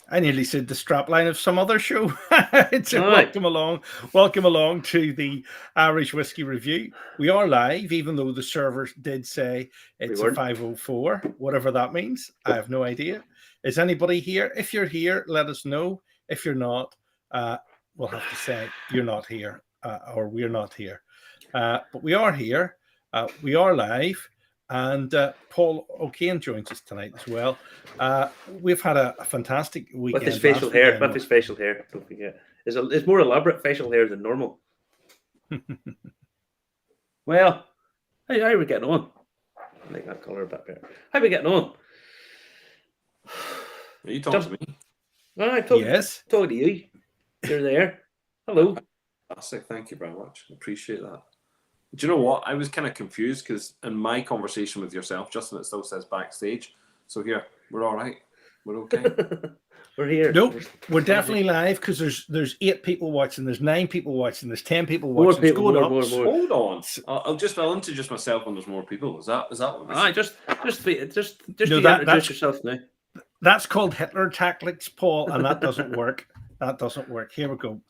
I nearly said the strapline of some other show. It's a Aye, welcome along to the Irish Whiskey Review. We are live, even though the server did say we it's a weren't. 5:04, whatever that means. I have no idea. Is anybody here? If you're here, let us know. If you're not, uh, we'll have to say you're not here, or we're not here. But we are here. We are live. And Paul O'Kane joins us tonight as well. We've had a fantastic With his weekend facial last hair, weekend. with his facial hair, don't forget. It's more elaborate facial hair than normal. Well, how are we getting on? I like that colour a bit better. How are we getting on? Are you talking to me? I Yes. talk to you. You're there. Hello. Fantastic. Thank you very much. Appreciate that. Do you know what? I was kind of confused because in my conversation with yourself, Justin, it still says backstage. So here, we're all right. We're okay. We're here. Nope, we're definitely live because there's 8 people watching, there's 9 people watching, there's 10 people More watching. people, it's going more, up. more. Hold on. I'll introduce myself when there's more people. Is that what we're saying? Just No, introduce yourself now. That's called Hitler tactics, Paul, and that doesn't work. That doesn't work. Here we go.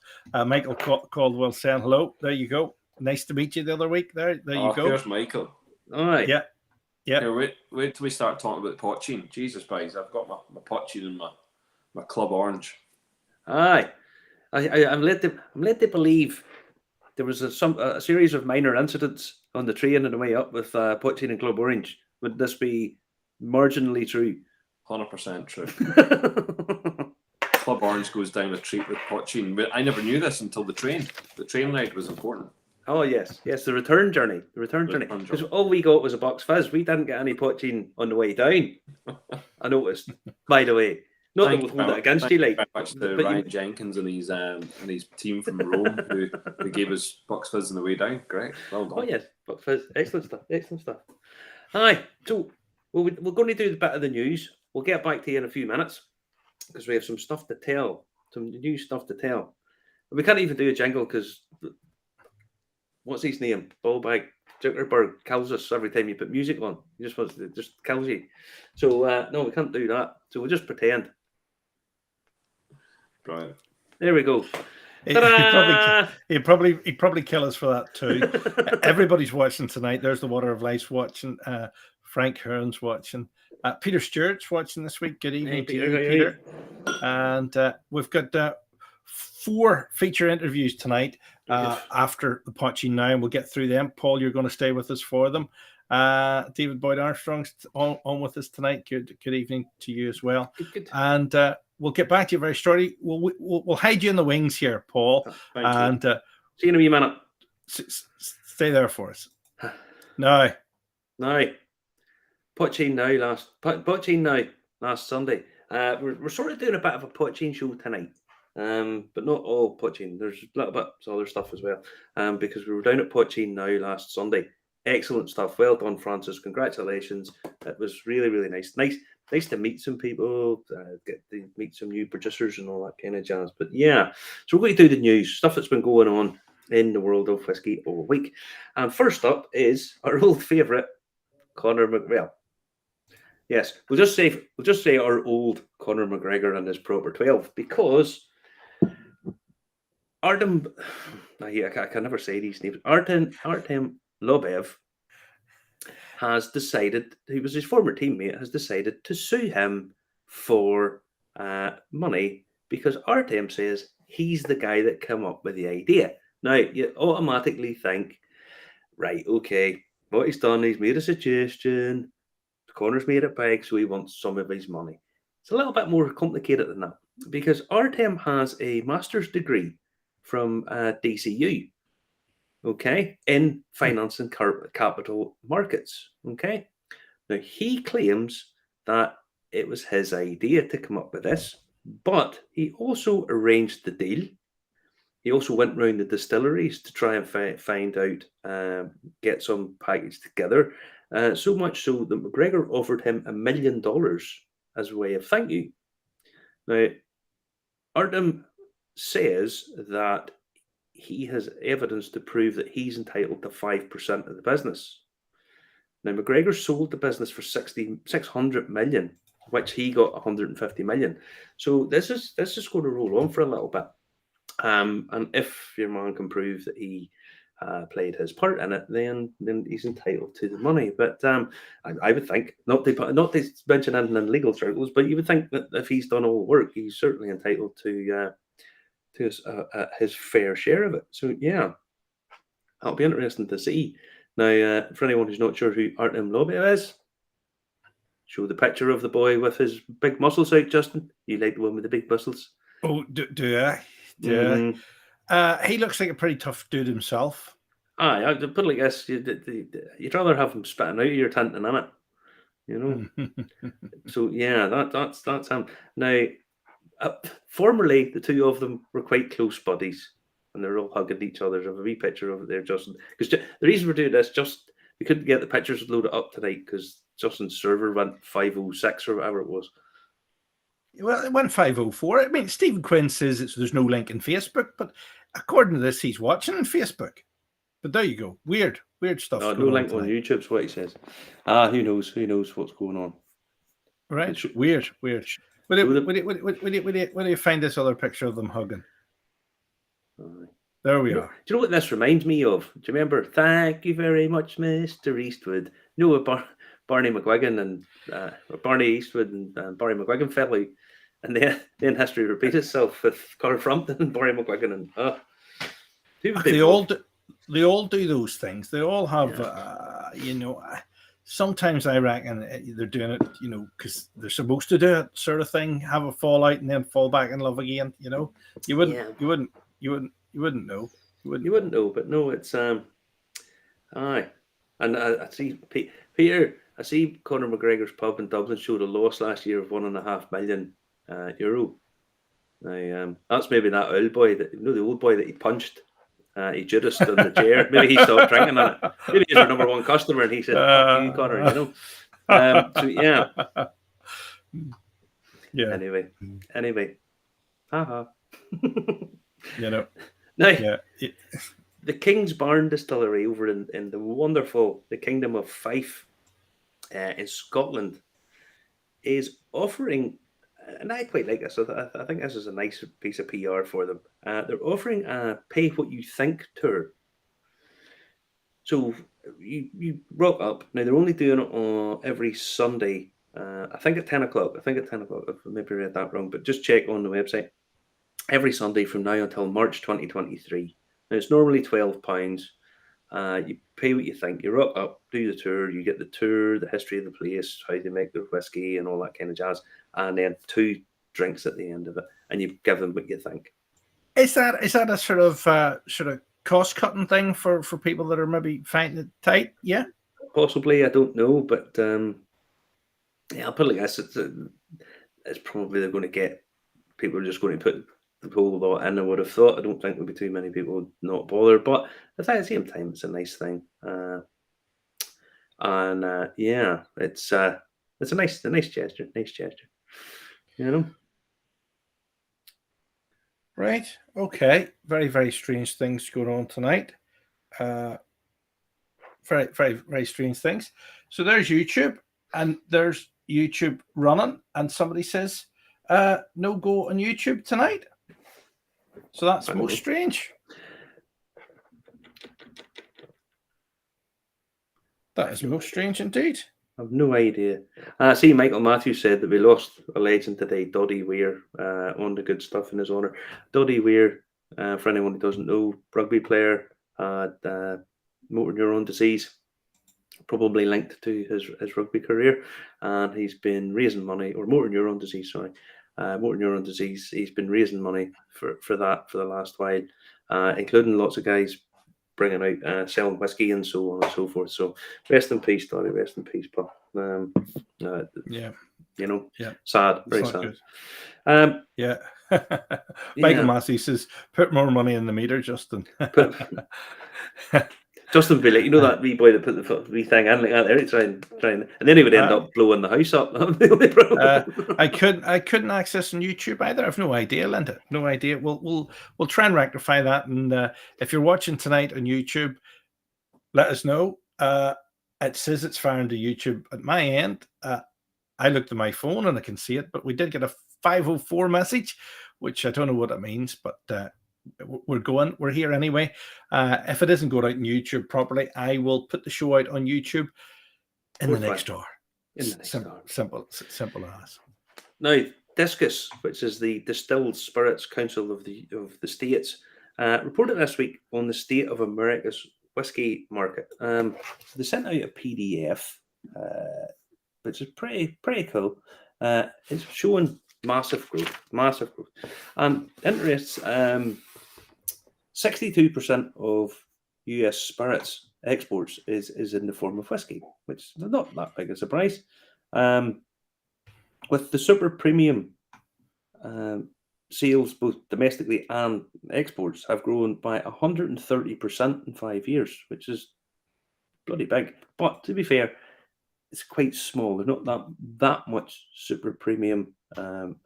Michael Caldwell saying hello. There you go. Nice to meet you the other week. There you go. There's Michael. All right. Yeah. Here, wait till we start talking about Potin. Jesus, guys, I've got my Potin in my Club Orange. Aye. I'm led to believe there was a series of minor incidents on the train on the way up with Potin and Club Orange. Would this be marginally true? 100% true. Club Orange goes down a treat with Potin. But I never knew this until the train. The train ride was important. Oh yes, the return journey. Because all we got was a box fizz. We didn't get any Potin on the way down. I noticed. By the way, not that we'll hold it against you, like. Very much to Ryan Jenkins and his team from Rome who gave us box fizz on the way down. Great, well done. Oh yes, box fizz. Excellent stuff. Hi. So we're going to do the bit of the news. We'll get back to you in a few minutes because we have some stuff to tell, some new stuff to tell. We can't even do a jingle because what's his name? Ballbag Zuckerberg kills us every time you put music on. He just wants to kills you. So no, we can't do that. So we'll just pretend. Right. There we go. He'd probably kill us for that too. Everybody's watching tonight. There's the Water of Life's watching. Frank Hearn's watching. Peter Stewart's watching this week. Good evening to you, Peter. And we've got 4 feature interviews tonight after the Potin Now, and we'll get through them. Paul, you're going to stay with us for them. David Boyd Armstrong's on with us tonight. Good evening to you as well. Good. And we'll get back to you very shortly. We'll hide you in the wings here, Paul. Thank you. See you in a wee minute. Stay there for us. No. Potin Now last Sunday. We're sort of doing a bit of a Potin show tonight. But not all Potin. There's a little bit of other stuff as well. Because we were down at Potin Now last Sunday. Excellent stuff. Well done, Francis. Congratulations. It was really, really nice. Nice to meet some people, get to meet some new producers and all that kind of jazz. But yeah, so we're going to do the news, stuff that's been going on in the world of whiskey all week. And first up is our old favourite, Conor McGregor. Yes, we'll just say our old Conor McGregor and his proper 12 because Artem, I can never say these names. Artem Lobev has decided, he was his former teammate, has decided to sue him for money because Artem says he's the guy that came up with the idea. Now, you automatically think, right, okay, what he's done, he's made a suggestion, Conor's made it big, so he wants some of his money. It's a little bit more complicated than that because Artem has a master's degree from DCU. Okay, in finance and capital markets. Okay, now he claims that it was his idea to come up with this, but he also arranged the deal. He also went round the distilleries to try and find out, get some package together. So much so that McGregor offered him $1 million as a way of thank you. Now, Artem says that he has evidence to prove that he's entitled to 5% of the business. Now, McGregor sold the business for $600 million which he got 150 million. So this is going to roll on for a little bit. And if your man can prove that he played his part in it, then he's entitled to the money. But I would think, not to mention anything in legal circles, but you would think that if he's done all the work, he's certainly entitled to his fair share of it. So yeah, that'll be interesting to see. Now, for anyone who's not sure who Artem Lobev is, show the picture of the boy with his big muscles out, Justin. You like the one with the big muscles? Oh, do I? Mhm. He looks like a pretty tough dude himself. Aye, I'd put it like this: you'd rather have him spitting out of your tent than in it, you know. So yeah, that's him. Now, formerly the two of them were quite close buddies, and they're all hugging each other. There's a wee picture of it there, Justin. Because the reason we're doing this, just we couldn't get the pictures loaded up tonight because Justin's server went 506 or whatever it was. Well, it went 504. I mean, Stephen Quinn says there's no link in Facebook, but according to this, he's watching on Facebook. But there you go. Weird stuff. No link on YouTube's what he says. Who knows? Who knows what's going on? Right. Weird. Where do you find this other picture of them hugging? There we are. Do you know what this reminds me of? Do you remember? Thank you very much, Mr. Eastwood. You know, Barney McGuigan and Barney Eastwood and Barry McGuigan fell out, and then history repeats itself with Carl Frampton and Barry McGuigan and they all do those things. They all have, sometimes I reckon they're doing it, because they're supposed to do it, sort of thing. Have a fallout and then fall back in love again. You wouldn't know. You wouldn't know, but no, it's aye. And I see Peter. I see Conor McGregor's pub in Dublin showed a loss last year of €1.5 million. Now, that's maybe that old boy the old boy that he punched. He Judas in the chair. Maybe he stopped drinking on it. Maybe he's our number one customer, and he said, "Fuck you, Conor." So yeah. Yeah. Anyway. Haha. Now, the King's Barn Distillery over in the wonderful the Kingdom of Fife in Scotland is offering, and I quite like this. I think this is a nice piece of PR for them. They're offering a pay what you think tour. So you rock up. Now they're only doing it on every Sunday. I think at 10 o'clock. I've maybe read that wrong, but just check on the website. Every Sunday from now until March 2023. Now it's normally £12. You pay what you think. You rock up, do the tour. You get the tour, the history of the place, how they make their whiskey, and all that kind of jazz. And then 2 drinks at the end of it, and you give them what you think. Is that a sort of cost cutting thing for people that are maybe finding it tight? Yeah, possibly. I don't know, but I'll put it like this: it's probably they're going to get people are just going to put the whole lot in. I would have thought. I don't think there'll be too many people not bother, but at the same time, it's a nice thing. Yeah, it's a nice gesture. Right. Okay. Very, very strange things going on tonight. Very, very, very strange things. So there's YouTube, and there's YouTube running, and somebody says, no go on YouTube tonight. So that's most strange. That is most strange indeed. I've no idea. I see Michael Matthews said that we lost a legend today, Doddy Weir, on the good stuff in his honour. Doddy Weir, for anyone who doesn't know, rugby player, had motor neuron disease, probably linked to his rugby career, and he's been raising money, or motor neuron disease, he's been raising money for that for the last while, including lots of guys bringing out selling whiskey and so on and so forth. So rest in peace, Donny. Rest in peace, Paul. Sad, very sad. Michael Massey says, "Put more money in the meter, Justin." Justin be like, that wee boy that put the wee thing in like that, trying, and then he would end up blowing the house up. The only problem. I couldn't access on YouTube either. I've no idea, Linda. No idea. We'll try and rectify that. And if you're watching tonight on YouTube, let us know. It says it's firing to YouTube at my end. I looked at my phone and I can see it, but we did get a 504 message, which I don't know what it means, but we're here anyway. If it isn't going out on YouTube properly, I will put the show out on YouTube in the next hour. In the next hour. Simple as. Now, Discus, which is the Distilled Spirits Council of the States, reported this week on the state of America's whiskey market. They sent out a PDF, which is pretty cool. It's showing massive growth, and interests 62% of US spirits exports is in the form of whiskey, which is not that big a surprise. With the super premium sales, both domestically and exports, have grown by 130% in 5 years, which is bloody big. But to be fair, it's quite small. There's not that much super premium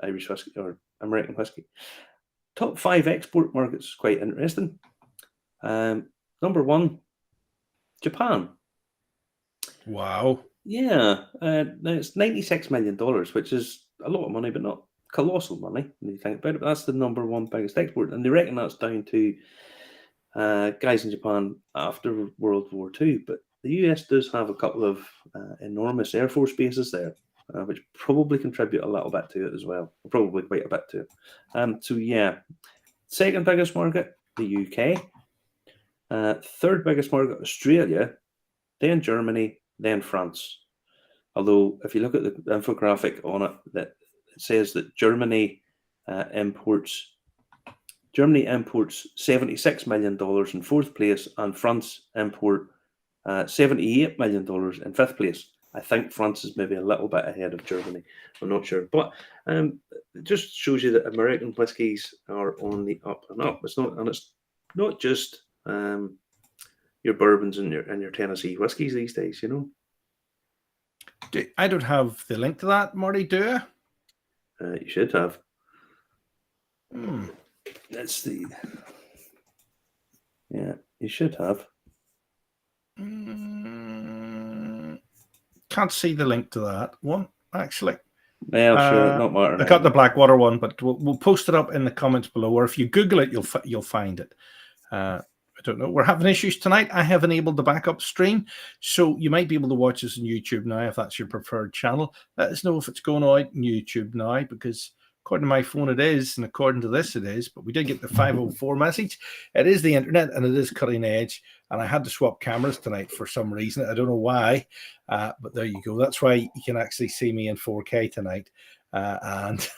Irish whiskey or American whiskey. Top 5 export markets is quite interesting. Number 1, Japan. Wow. Yeah, now it's $96 million, which is a lot of money, but not colossal money when you think about it. But that's the number 1 biggest export, and they reckon that's down to guys in Japan after World War II. But the US does have a couple of enormous Air Force bases there, which probably contribute a little bit to it as well, probably quite a bit to it. So yeah, second biggest market, the UK. Third biggest market, Australia, then Germany, then France. Although, if you look at the infographic on it, that it says that Germany imports $76 million in 4th place, and France import $78 million in 5th place. I think France is maybe a little bit ahead of Germany. I'm not sure, but it just shows you that American whiskies are on the up and up. It's not just your bourbons and your Tennessee whiskies these days, you know. I don't have the link to that, Marty, do you? You should have. Let's see. Yeah, you should have. Can't see the link to that one, actually. Yeah, sure, not matter. I got the Blackwater one, but we'll post it up in the comments below, or if you Google it, you'll find it. I don't know. We're having issues tonight. I have enabled the backup stream, so you might be able to watch us on YouTube now if that's your preferred channel. Let us know if it's going out on YouTube now, because according to my phone it is, and according to this it is, but we did get the 504 message. It is the internet, and it is cutting edge, and I had to swap cameras tonight for some reason. I don't know why, but there you go. That's why you can actually see me in 4K tonight, and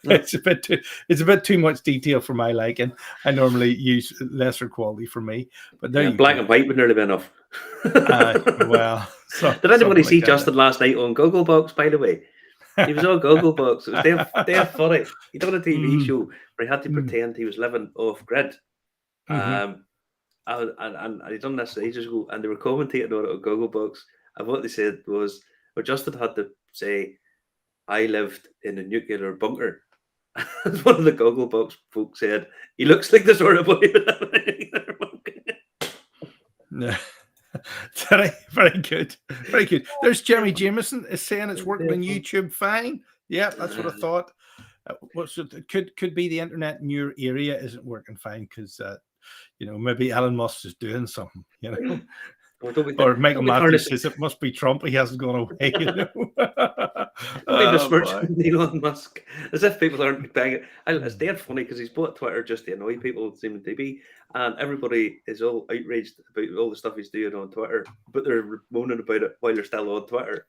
it's a bit too much detail for my liking. I normally use lesser quality for me, but there you black go. And white would nearly be enough. Well, did anybody see Justin last night on Gogglebox? By the way, he was on Gogglebox. It was damn funny. He done a TV show where he had to pretend he was living off grid. And he done this ages ago, and they were commentating on it on Gogglebox. And what they said was, well, Justin had to say, I lived in a nuclear bunker. As one of the Gogglebox folks said, he looks like the sort of boy who lived in a nuclear bunker. No. Very good. Very good. There's Jeremy Jameson is saying it's working on YouTube fine. Yeah, that's what I thought. Could be the internet in your area isn't working fine because maybe Elon Musk is doing something, or Michael Matthews says it must be Trump. He hasn't gone away. Elon Musk, as if people aren't banging. It's dead funny because he's bought Twitter just to annoy people, seeming to be, and everybody is all outraged about all the stuff he's doing on Twitter, but they're moaning about it while they're still on Twitter.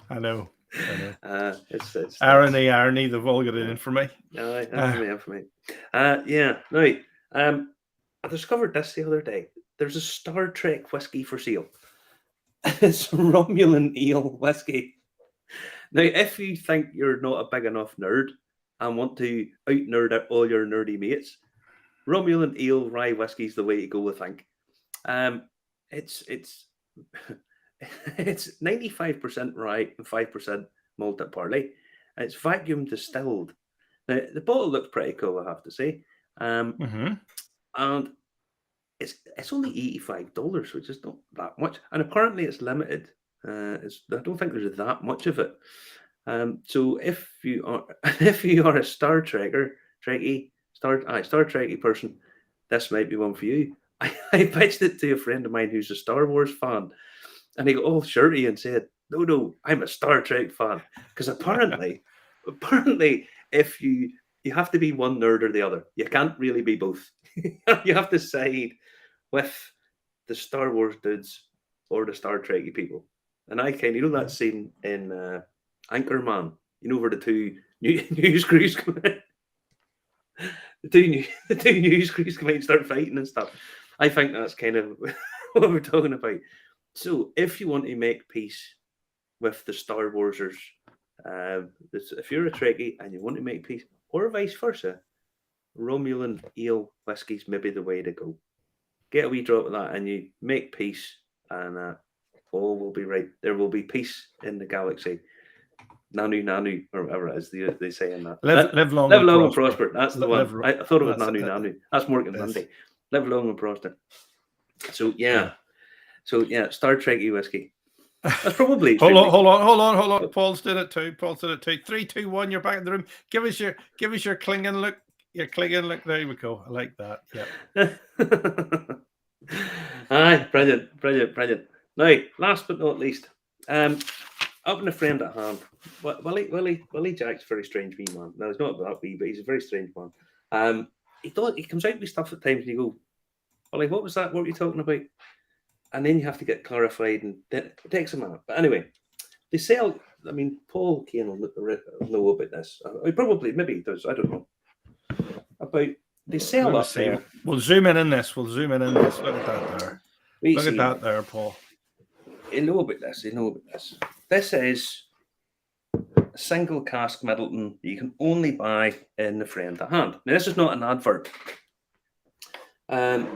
I know. It's irony. They've all got it in for me. Infamy. Yeah. Now, I discovered this the other day. There's a Star Trek whiskey for sale. It's Romulan ale whiskey. Now, if you think you're not a big enough nerd and want to out-nerd all your nerdy mates, Romulan ale rye whiskey is the way to go, I think. It's 95% rye and 5% malted barley. And it's vacuum distilled. Now, the bottle looks pretty cool, I have to say. And it's only $85, which is not that much. And apparently it's limited I don't think there's that much of it. So if you are a Star Trekkie person, this might be one for you. I pitched it to a friend of mine who's a Star Wars fan, and he go, "Oh, sure," and said, "No, I'm a Star Trek fan." Because apparently, if you have to be one nerd or the other. You can't really be both. You have to side with the Star Wars dudes or the Star Trekkie people. And I kind of, that scene in Anchorman, where the two news crews come in. The two news crews come in and start fighting and stuff. I think that's kind of what we're talking about. So if you want to make peace with the Star Warsers, if you're a Trekkie and you want to make peace, or vice versa, Romulan ale whiskey's maybe the way to go. Get a wee drop of that and you make peace, and all will be right. There will be peace in the galaxy. Nanu, or whatever it is they say in that. Live long and prosper. That's the one. I thought it was Nanu. That's Morgan Monday. Live long and prosper. So yeah. Star Trekkie whiskey. That's probably hold on. Paul's did it too. 3, 2, 1. You're back in the room. Give us your clinging look. Your clinging look. There we go. I like that. Yeah. Aye, brilliant. Now, last but not least, up in a friend at hand. Willie Jack's a very strange wee man. Now, he's not that wee, but he's a very strange man. He comes out with stuff at times, and you go, Willie, what was that? What were you talking about? And then you have to get clarified, and it takes a minute. But anyway, they sell. I mean, Paul Kane will know about this. Maybe he does. I don't know. They sell up there. We'll zoom in this. Look at that there. Look at that there, Paul. You know about this. This is a single cask Middleton you can only buy in the friend at hand. Now, this is not an advert. But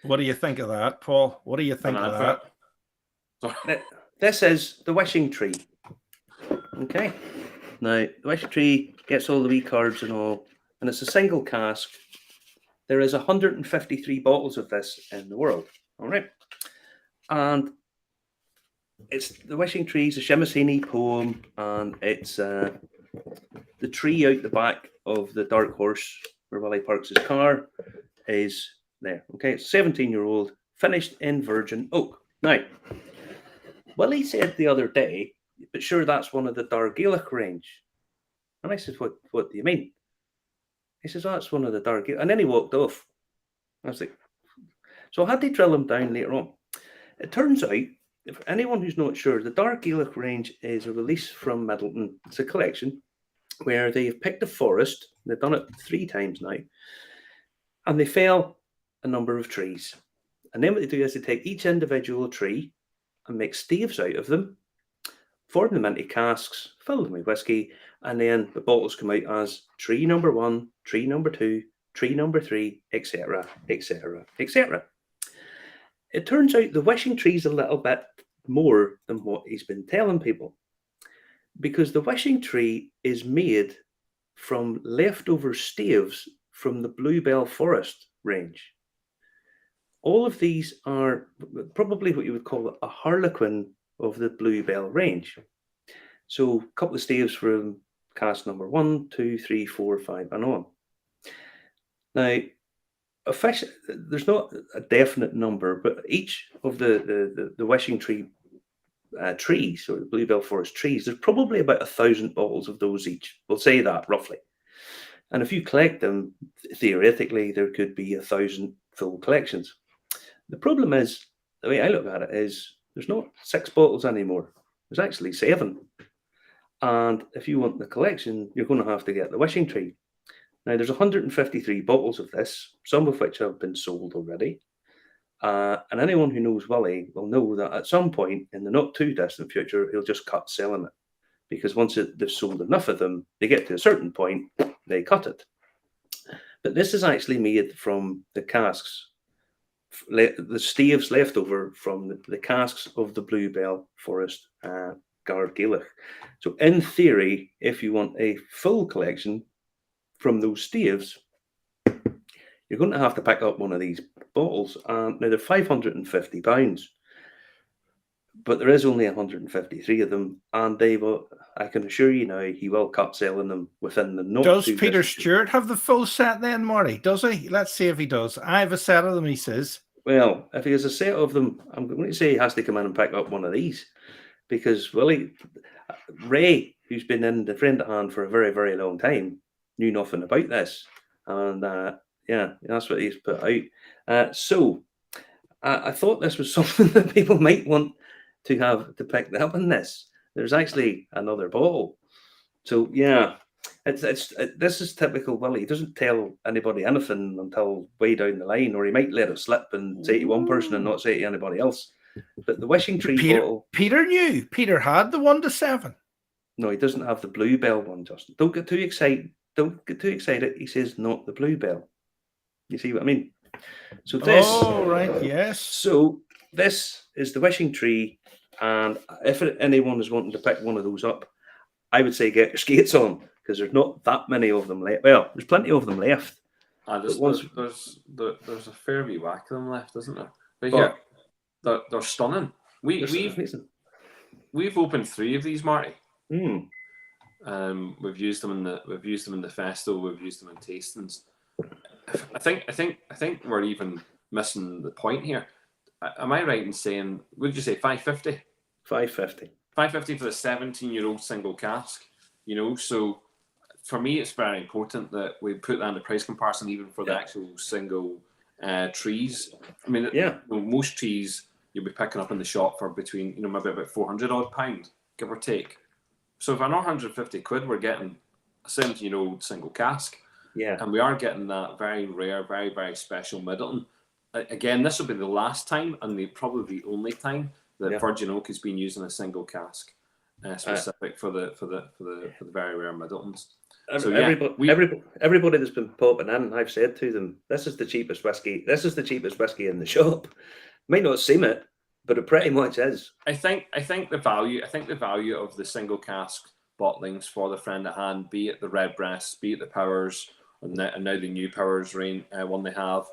what do you think of that, Paul? What do you think of that? This is the wishing tree. Okay. Now, the wishing tree gets all the wee cards and all, and it's a single cask. There is 153 bottles of this in the world. All right. And it's the wishing tree is a Shimasini poem, and it's the tree out the back of the Dark Horse where Willie parks his car is there. Okay, it's 17-year-old, finished in virgin oak. Now, Willie said the other day, but sure, that's one of the Dargaelic range. And I said, what do you mean? He says, that's one of the Dargaelic. And then he walked off. I was like, so I had to drill him down later on. It turns out, if anyone who's not sure, the Dargaelic range is a release from Middleton. It's a collection where they've picked a forest. They've done it 3 times now. And they fell a number of trees. And then what they do is they take each individual tree and make staves out of them, form them into casks, fill them with whiskey, and then the bottles come out as tree number 1, tree number 2, tree number 3, etc., etc., etc. It turns out the wishing tree's a little bit more than what he's been telling people, because the wishing tree is made from leftover staves from the Bluebell Forest range. All of these are probably what you would call a harlequin of the Bluebell range. So a couple of staves from cask number 1, 2, 3, 4, 5, and on. Now, there's not a definite number, but each of the wishing tree trees, or the Bluebell Forest trees, there's probably about 1,000 bottles of those each. We'll say that roughly. And if you collect them, theoretically, there could be 1,000 full collections. The problem is, the way I look at it is, there's not 6 bottles anymore. There's actually 7. And if you want the collection, you're going to have to get the wishing tree. Now, there's 153 bottles of this, some of which have been sold already. And anyone who knows Willie will know that at some point in the not too distant future, he'll just cut selling it. Because once they've sold enough of them, they get to a certain point, they cut it. But this is actually made from the casks, the staves left over from the casks of the Bluebell Forest Gargaelic. So in theory, if you want a full collection from those staves, you're going to have to pick up one of these bottles, and now they're £550, but there is only 153 of them, and they will. I can assure you now, he will cut selling them within the not Does too Peter distant- Stewart have the full set then, Marty? Does he? Let's see if he does. I have a set of them, he says. Well, if he has a set of them, I'm going to say he has to come in and pick up one of these, because Ray, who's been in the friend at hand for a very, very long time, knew nothing about this, and yeah, that's what he's put out. So I thought this was something that people might want to have to pick up on this. There's actually another bottle, so yeah. This is typical Willie. He doesn't tell anybody anything until way down the line, or he might let it slip and say to one person and not say to anybody else. But the wishing tree bottle. Peter knew. Peter had the 1 to 7. No, he doesn't have the Bluebell one, Justin. Don't get too excited. Don't get too excited. He says not the Bluebell. You see what I mean? So this. Oh right, yes. So this is the wishing tree, and if anyone is wanting to pick one of those up, I would say get your skates on, because there's not that many of them left. Well, there's plenty of them left. There's a fair wee whack of them left, isn't there? But here, they're stunning. We've opened 3 of these, Marty. We've used them in the festival. We've used them in tastings. I think we're even missing the point here. Am I right in saying? What did you say? 550. 550. 550 for the 17-year-old single cask. You know, so for me, it's very important that we put that in the price comparison, even for the actual single trees. I mean, most trees you'll be picking up in the shop for between, maybe about £400 odd, give or take. So if I know 150 quid, we're getting a 17-year-old single cask. Yeah. And we are getting that very rare, very, very special Middleton. Again, this will be the last time and probably the only time that Virgin Oak has been using a single cask, specific for the very rare Middletons. So everybody that's been popping in, I've said to them, this is the cheapest whiskey. This is the cheapest whiskey in the shop. Might not seem it, but it pretty much is. I think the value of the single cask bottlings for the friend at hand, be it the Redbreast, be it the Powers, and now the new Powers one they have,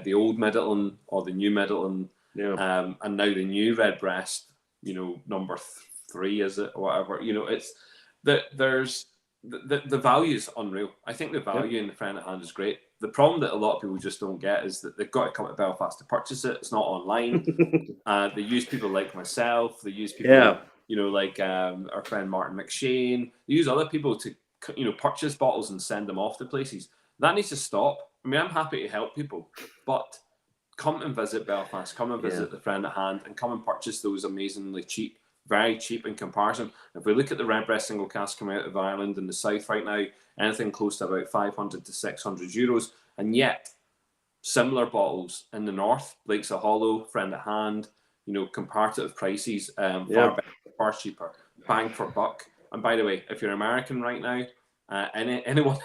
the old Middleton or the new Middleton, and now the new Redbreast, number 3 is it or whatever. It's there's the value is unreal. I think the value in the friend at hand is great. The problem that a lot of people just don't get is that they've got to come to Belfast to purchase it. It's not online. They use people like myself. They use people, like our friend Martin McShane. They use other people to, purchase bottles and send them off to places. That needs to stop. I mean, I'm happy to help people, but come and visit Belfast. Come and visit the friend at hand, and come and purchase those amazingly cheap, very cheap in comparison. If we look at the Redbreast single cask coming out of Ireland in the south right now, anything close to about 500 to 600 euros, and yet similar bottles in the north, Blake's a Hollow, friend at hand, comparative prices, far better, far cheaper, bang for buck. And by the way, if you're American right now, anyone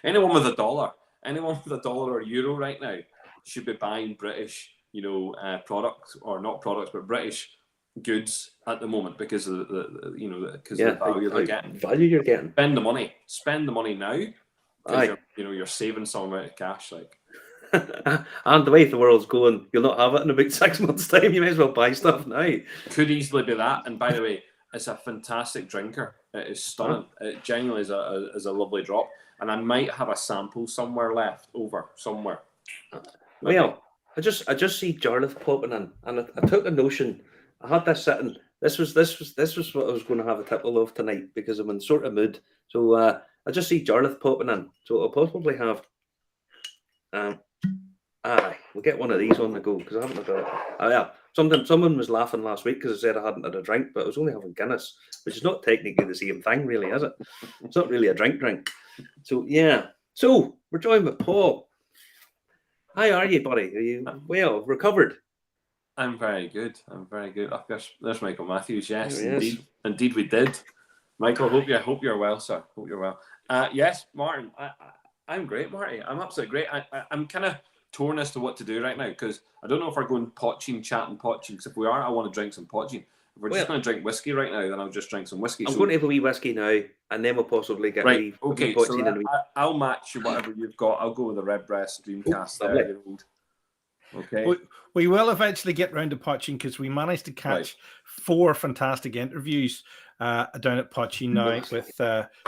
with a dollar, or euro right now should be buying British, products, or not products, but British goods at the moment, because of the value they're getting. Value you're getting. Spend the money now, because you're saving some amount of cash. Like, and the way the world's going, you'll not have it in about 6 months' time. You may as well buy stuff now. Could easily be that. And by the way, it's a fantastic drinker. It is stunning. It genuinely is a lovely drop. And I might have a sample somewhere left over somewhere. Well, I just see Jarlath popping in, and I took a notion. I had this sitting. This was what I was going to have a tipple of tonight, because I'm in sort of mood. So I just see Jarlath popping in. So I'll possibly have. We'll get one of these on the go, because I haven't had a. Someone was laughing last week because I said I hadn't had a drink, but I was only having Guinness, which is not technically the same thing, really, is it? It's not really a drink. So yeah. So we're joined with Paul. How are you, buddy? Are you well recovered? I'm very good. Oh, there's Michael Matthews. Yes, Oh, indeed we did. Michael, hope you're well, sir. Hope you're well. Yes, Martin. I'm great, Marty. I'm absolutely great. I'm kind of torn as to what to do right now, because I don't know if we're going chatting potching. Because if we are, I want to drink some potching. If we're just going to drink whiskey right now, then I'll just drink some whiskey. I'm going to have a wee whiskey now, and then we'll possibly get right. a wee Okay, potching so I'll match whatever you've got. I'll go with the Redbreast Dreamcast. Ooh, 30-year-old. Okay. We will eventually get round to Potin because we managed to catch 4 fantastic interviews down at Potin Now with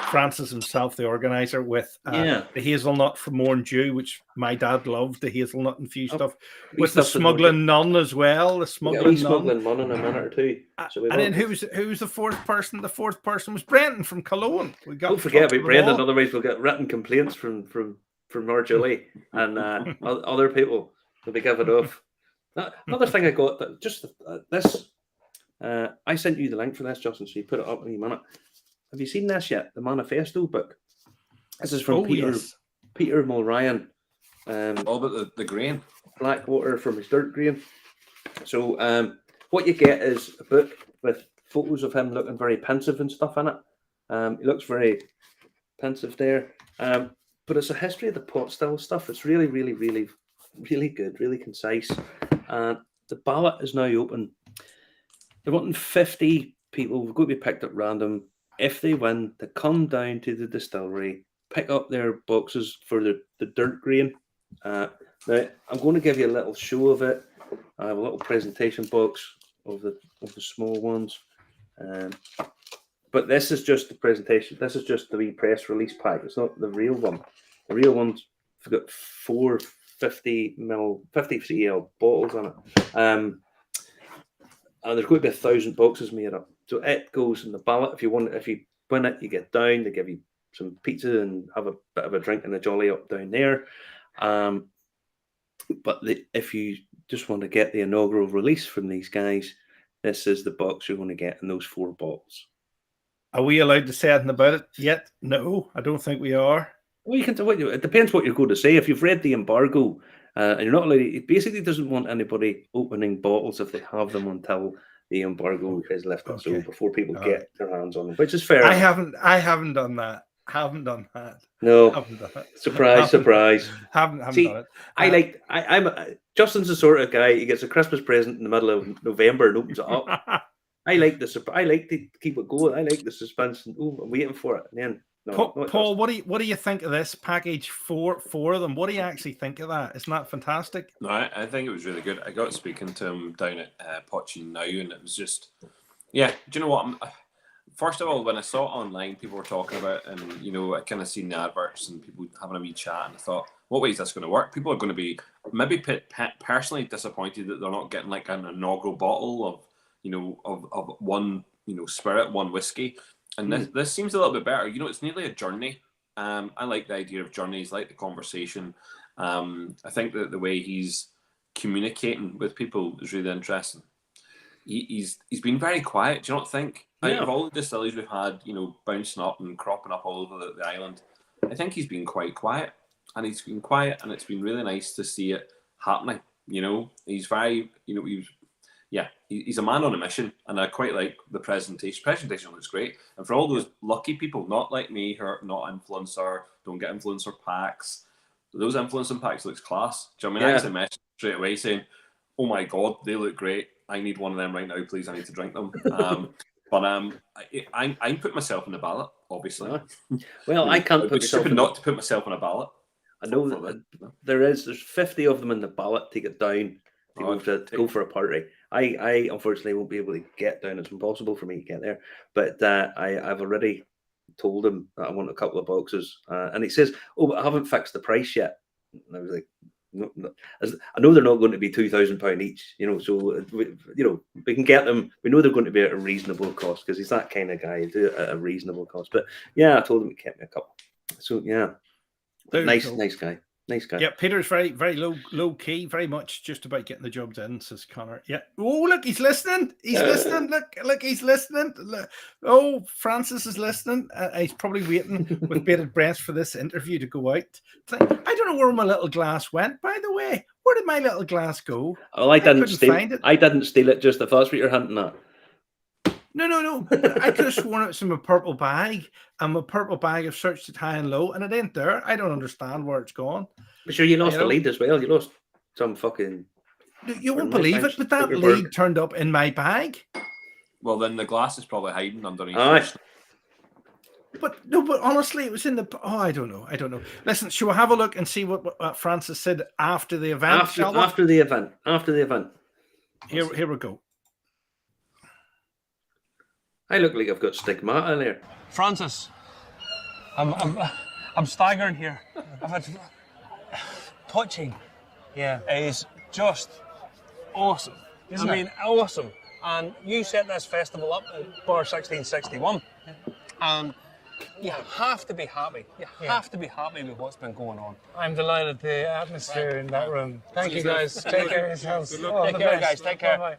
Francis himself, the organizer, with the hazelnut from Morn Dew, which my dad loved, the hazelnut infused stuff, with the smuggling nun as well. The smuggling nun in a minute or two. And then who was the 4th person? The 4th person was Brendan from Cologne. Don't forget about Brendan, otherwise we'll get written complaints from our Julie and other people. They'll be given off. Another thing I got, just this. I sent you the link for this, Justin, so you put it up in a minute. Have you seen this yet? The Manifesto book. This is from Peter Mulryan. All about the grain. Blackwater from his dirt grain. So what you get is a book with photos of him looking very pensive and stuff in it. He looks very pensive there. But it's a history of the pot still stuff. It's really, really, really, really good, really concise. The ballot is now open. They're wanting 50 people who've got to be picked at random. If they win, to come down to the distillery, pick up their boxes for the dirt grain. Now, I'm going to give you a little show of it. I have a little presentation box of the small ones. But this is just the presentation. This is just the wee press release pack. It's not the real one. The real one's got 4 50 cl bottles on it. And there's going to be 1,000 boxes made up. So it goes in the ballot. If you win it, you get down. They give you some pizza and have a bit of a drink and a jolly up down there. But if you just want to get the inaugural release from these guys, this is the box you're going to get in those 4 bottles. Are we allowed to say anything about it yet? No, I don't think we are. Well, you can. It depends what you're going to say. If you've read the embargo, and you're not allowed, it basically doesn't want anybody opening bottles if they have them until the embargo is lifted. So before people get their hands on them, which is fair. I haven't done that. No. Haven't done it. Surprise. Haven't See, done it. I'm Justin's the sort of guy. He gets a Christmas present in the middle of November and opens it up. I like to keep it going. I like the suspense. And, I'm waiting for it. And then, Paul, what do you think of this package? 4 of them. What do you actually think of that? Isn't that fantastic? No, I think it was really good. I got speaking to him down at Potin Now, and it was just, do you know what? First of all, when I saw it online, people were talking about, and I kind of seen the adverts and people having a wee chat, and I thought, what way is this going to work? People are going to be maybe personally disappointed that they're not getting like an inaugural bottle of one spirit, one whiskey. And this seems a little bit better. It's nearly a journey. I like the idea of journeys, like the conversation. I think that the way he's communicating with people is really interesting. He's been very quiet. Do you not think? Out of all the distilleries we've had, bouncing up and cropping up all over the island, I think he's been quite quiet. And he's been quiet, and it's been really nice to see it happening. He's very, he's a man on a mission, and I quite like the presentation. Presentation looks great, and for all those lucky people, not like me, who are not influencer, don't get influencer packs. Those influencer packs looks class. Do you know what I mean? I actually messaged straight away saying, "Oh my god, they look great. I need one of them right now, please. I need to drink them." But I'm putting myself in the ballot, obviously. Well, I can't put myself not to put myself on a ballot. I know that there's 50 of them in the ballot to get down to go for a party. I unfortunately won't be able to get down. It's impossible for me to get there. But I've already told him that I want a couple of boxes, and he says, "Oh, but I haven't fixed the price yet." And I was like, "No, I know they're not going to be £2,000 each, So we can get them. We know they're going to be at a reasonable cost because he's that kind of guy, at a reasonable cost." But yeah, I told him to get me a couple. So yeah. Nice guy. Yeah, Peter's very, very low key, very much just about getting the job done, says Connor. Yeah. Oh, look, he's listening. He's listening. Look, he's listening. Look. Oh, Francis is listening. He's probably waiting with bated breath for this interview to go out. I don't know where my little glass went, by the way. Where did my little glass go? Oh, I didn't steal it. I didn't steal it, just if that's what you're hinting at. No. I could have sworn it's in my purple bag, and my purple bag, I've searched it high and low, and it ain't there. I don't understand where it's gone. But sure, you lost the lead as well. You lost some fucking... You won't believe it, but that lead turned up in my bag. Well, then the glass is probably hiding underneath. But no, but honestly, it was in the. Oh, I don't know. Listen, shall we have a look and see what Francis said after the event? After the event. Here we go. I look like I've got stigmata there. Francis, I'm staggering here. I've had Potin. Yeah. Is just awesome. Isn't I it? mean, awesome. And you set this festival up at Bar 1661, and you have to be happy. You have to be happy with what's been going on. I'm delighted. The atmosphere in that room. Thank you, guys. Take care of yourselves. Take care, guys. Take care. Bye-bye.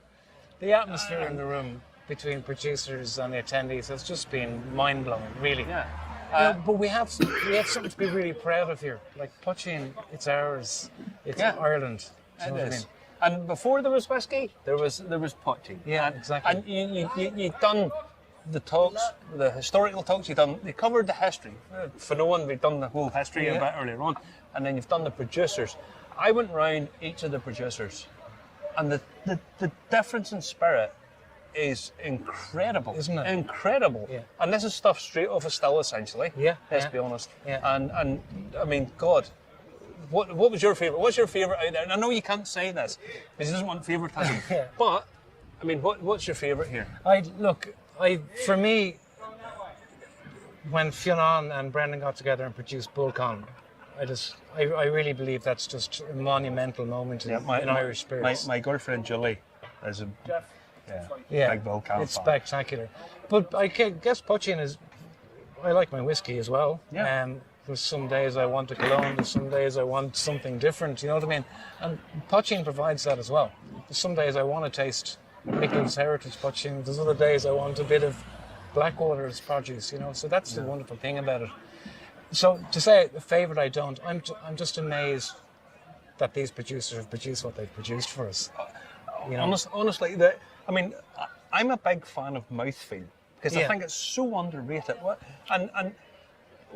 The atmosphere in the room between producers and the attendees has just been mind-blowing, really. Yeah. But we have something to be really proud of here. Like Potin, it's ours. It's Ireland. Do you know what I mean? And before there was whiskey, there was Potin. Yeah, and, exactly. And you've done the talks, the historical talks. You covered the history. For no one, we've done the whole history a bit earlier on, and then you've done the producers. I went round each of the producers, and the difference in spirit is incredible, isn't it? Incredible. Yeah. And this is stuff straight off a still, essentially. Yeah. Let's be honest. Yeah. And I mean, God. What was your favourite? What's your favourite out there? And I know you can't say this because he doesn't want favouritism. Yeah. But I mean, what's your favourite here? For me, when Fionn and Brendan got together and produced Bullcon, I really believe that's just a monumental moment in Irish spirits. My girlfriend Julie is a big Bullcon It's fan. spectacular. But I guess Potin is. I like my whiskey as well. Yeah. There's some days I want a cologne, there's some days I want something different, you know what I mean? And Potin provides that as well. There's some days I want to taste Nicholas Heritage Potin, there's other days I want a bit of Blackwater's produce, you know, so that's the wonderful thing about it. So to say a favourite I don't, I'm just amazed that these producers have produced what they've produced for us. You know? Honestly, I'm a big fan of mouthfeel because I think it's so underrated. And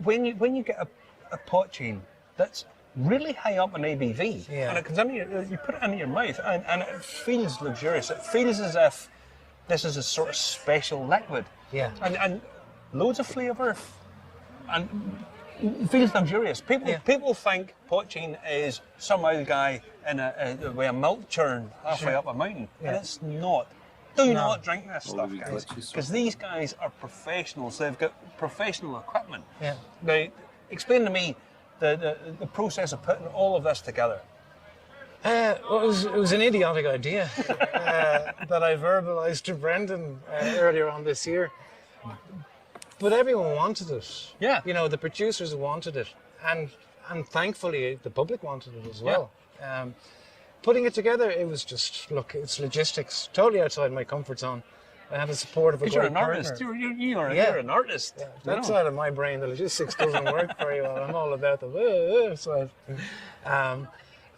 when you get a Potin that's really high up in ABV, and it comes into you put it into your mouth, and it feels luxurious. It feels as if this is a sort of special liquid. Yeah. And loads of flavour, and it feels luxurious. People think Potin is some old guy with a milk churn halfway up a mountain, and it's not. Do not drink this stuff, guys, because these guys are professionals. They've got professional equipment. Yeah. Now, explain to me the process of putting all of this together. Well, it was an idiotic idea that I verbalised to Brendan earlier on this year. But everyone wanted it. Yeah. You know, the producers wanted it, and thankfully the public wanted it as well. Yeah. Putting it together, it was just, look, it's logistics, totally outside my comfort zone. I have the support of a great You're an partner. artist. You're an artist. Yeah, that side of my brain, the logistics doesn't work very well. I'm all about the side.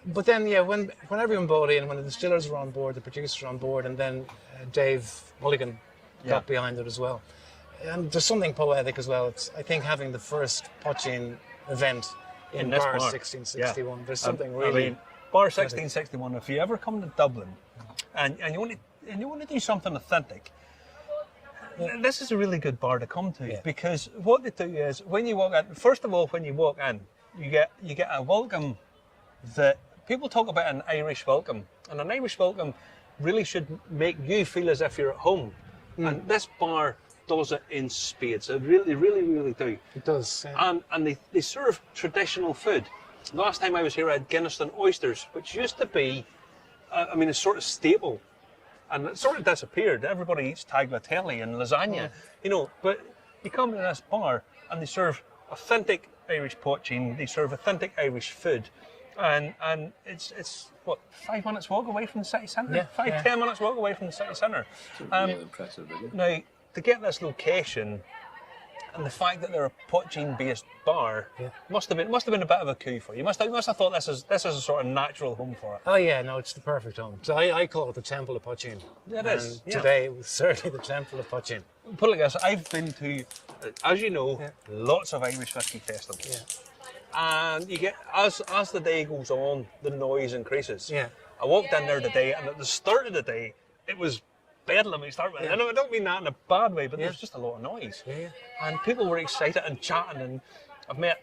But then, when everyone bought in, when the distillers were on board, the producers were on board, and then Dave Mulligan got behind it as well. And there's something poetic as well. It's, I think, having the first Potin event in Bar 1661. There's something really... Bar 1661. If you ever come to Dublin and you want to do something authentic, this is a really good bar to come to because what they do is when you walk in. First of all, when you walk in, you get a welcome that people talk about an Irish welcome, and an Irish welcome really should make you feel as if you're at home. And this bar does it in spades. It really, really, really do. It does. Yeah. And they serve traditional food. Last time I was here, I had Guinness and oysters, which used to be, a sort of staple, and it sort of disappeared. Everybody eats tagliatelle and lasagna, you know. But you come to this bar, and they serve authentic Irish Potin. They serve authentic Irish food, and it's what 5 minutes walk away from the city centre. 10 minutes walk away from the city centre. Really impressive, isn't it? Now to get this location. And the fact that they're a Potin-based bar must have been a bit of a coup for you. You must have thought this is a sort of natural home for it. Oh yeah, no, it's the perfect home. So I call it the Temple of Potin. It is. And today it was certainly the Temple of Potin. Put it like this: I've been to, as you know, lots of Irish whiskey festivals, and you get as the day goes on, the noise increases. Yeah. I walked in there today, and at the start of the day, it was bedlam. You start with, and I don't mean that in a bad way, but there's just a lot of noise. Yeah. And people were excited and chatting, and I've met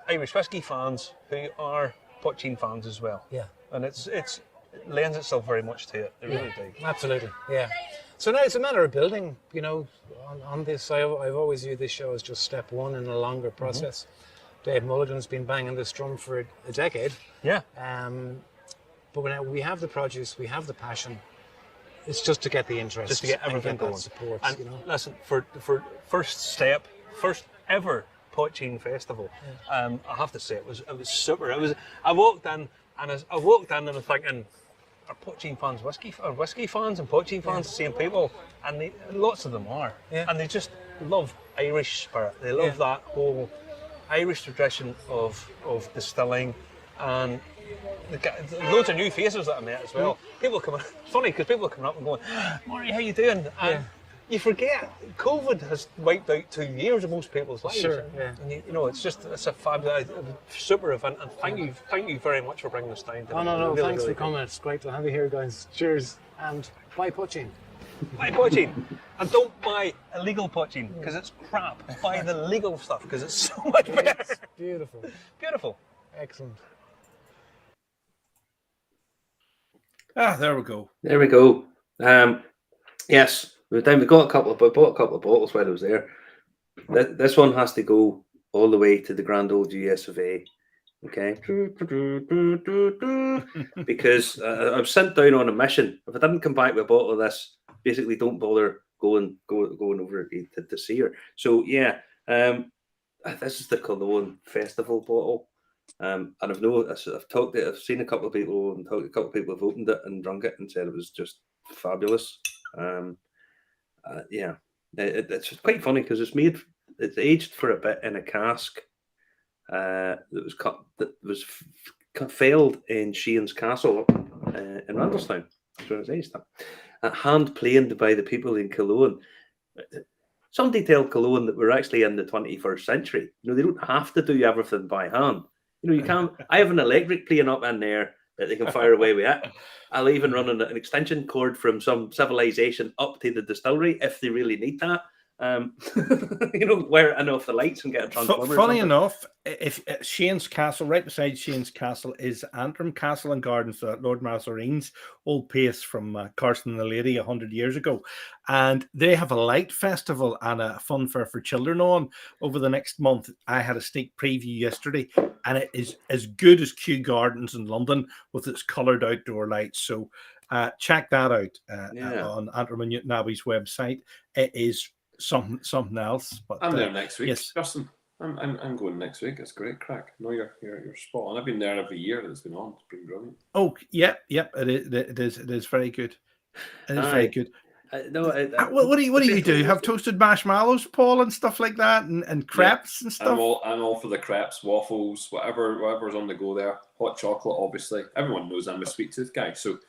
Irish whiskey fans who are Potin fans as well. Yeah. And it lends itself very much to it. It really do. Absolutely, yeah. So now it's a matter of building, on this. I've always viewed this show as just step one in a longer process. Dave Mulligan's been banging this drum for a decade. Yeah. But now we have the produce, we have the passion. It's just to get the interest. Just to get everything and going. that support, And listen, for first ever Potin festival, I have to say it was super. I walked in and I'm thinking, are Potin fans whiskey fans and Potin fans the same people? And lots of them are. Yeah. And they just love Irish spirit. They love that whole Irish tradition of distilling, and loads of new faces that I met as well. People come, funny because people are coming up and going, "Maury, how you doing?" And you forget COVID has wiped out 2 years of most people's lives. Sure, yeah. And it's a fabulous, super event, and thank you very much for bringing us down. No, really, thanks really for coming. It's great to have you here, guys. Cheers, and bye, Potin. Buy Potin, and don't buy illegal Potin because it's crap. Buy the legal stuff because it's so much better. It's beautiful. Beautiful. Excellent. There we go. There we go. Yes, we bought a couple of bottles while I was there. This one has to go all the way to the grand old US of A. Okay, because I'm sent down on a mission. If I didn't come back with a bottle of this, basically don't bother going over to see her. So yeah, this is the Cologne Festival bottle. And I've seen a couple of people and a couple of people have opened it and drunk it and said it was just fabulous. It's quite funny because it's aged for a bit in a cask that was failed in Sheehan's Castle in Randallstown. That's where it was aged at. Hand planed by the people in Cologne. Somebody tell Cologne that we're actually in the 21st century. They don't have to do everything by hand. You can't. I have an electric plane up in there that they can fire away with it. I'll even run an extension cord from some civilization up to the distillery if they really need that. Wire it off the lights and get a transformer. Funny enough, if Shane's Castle, right beside Shane's Castle, is Antrim Castle and Gardens, Lord Mazarine's old place from Carson and the Lady 100 years ago, and they have a light festival and a fun fair for children on over the next month. I had a sneak preview yesterday, and it is as good as Kew Gardens in London with its coloured outdoor lights. So check that out on Antrim and Newton Abbey's website. It is something else. But I'm there next week. Yes, Justin. I'm going next week. It's great crack. No, you're spot on. I've been there every year that it's been on. It's been brilliant. Oh, yeah. It is very good. It is very good. What do you do? Have toasted marshmallows, Paul, and stuff like that, and crepes and stuff. I'm all for the crepes, waffles, whatever's on the go there. Hot chocolate, obviously. Everyone knows I'm a sweet tooth guy, so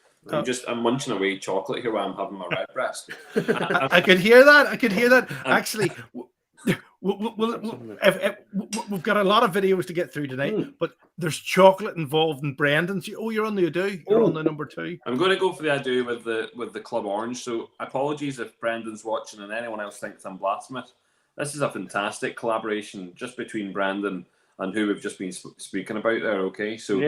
I'm munching away chocolate here while I'm having my red breast. I could hear that. Actually, we've got a lot of videos to get through tonight, but there's chocolate involved in Brendan's. You're on the Ado. You're on the number 2. I'm going to go for the Ado with the Club Orange. So apologies if Brendan's watching and anyone else thinks I'm blasphemous. This is a fantastic collaboration just between Brendan and who we've just been speaking about there. Okay, so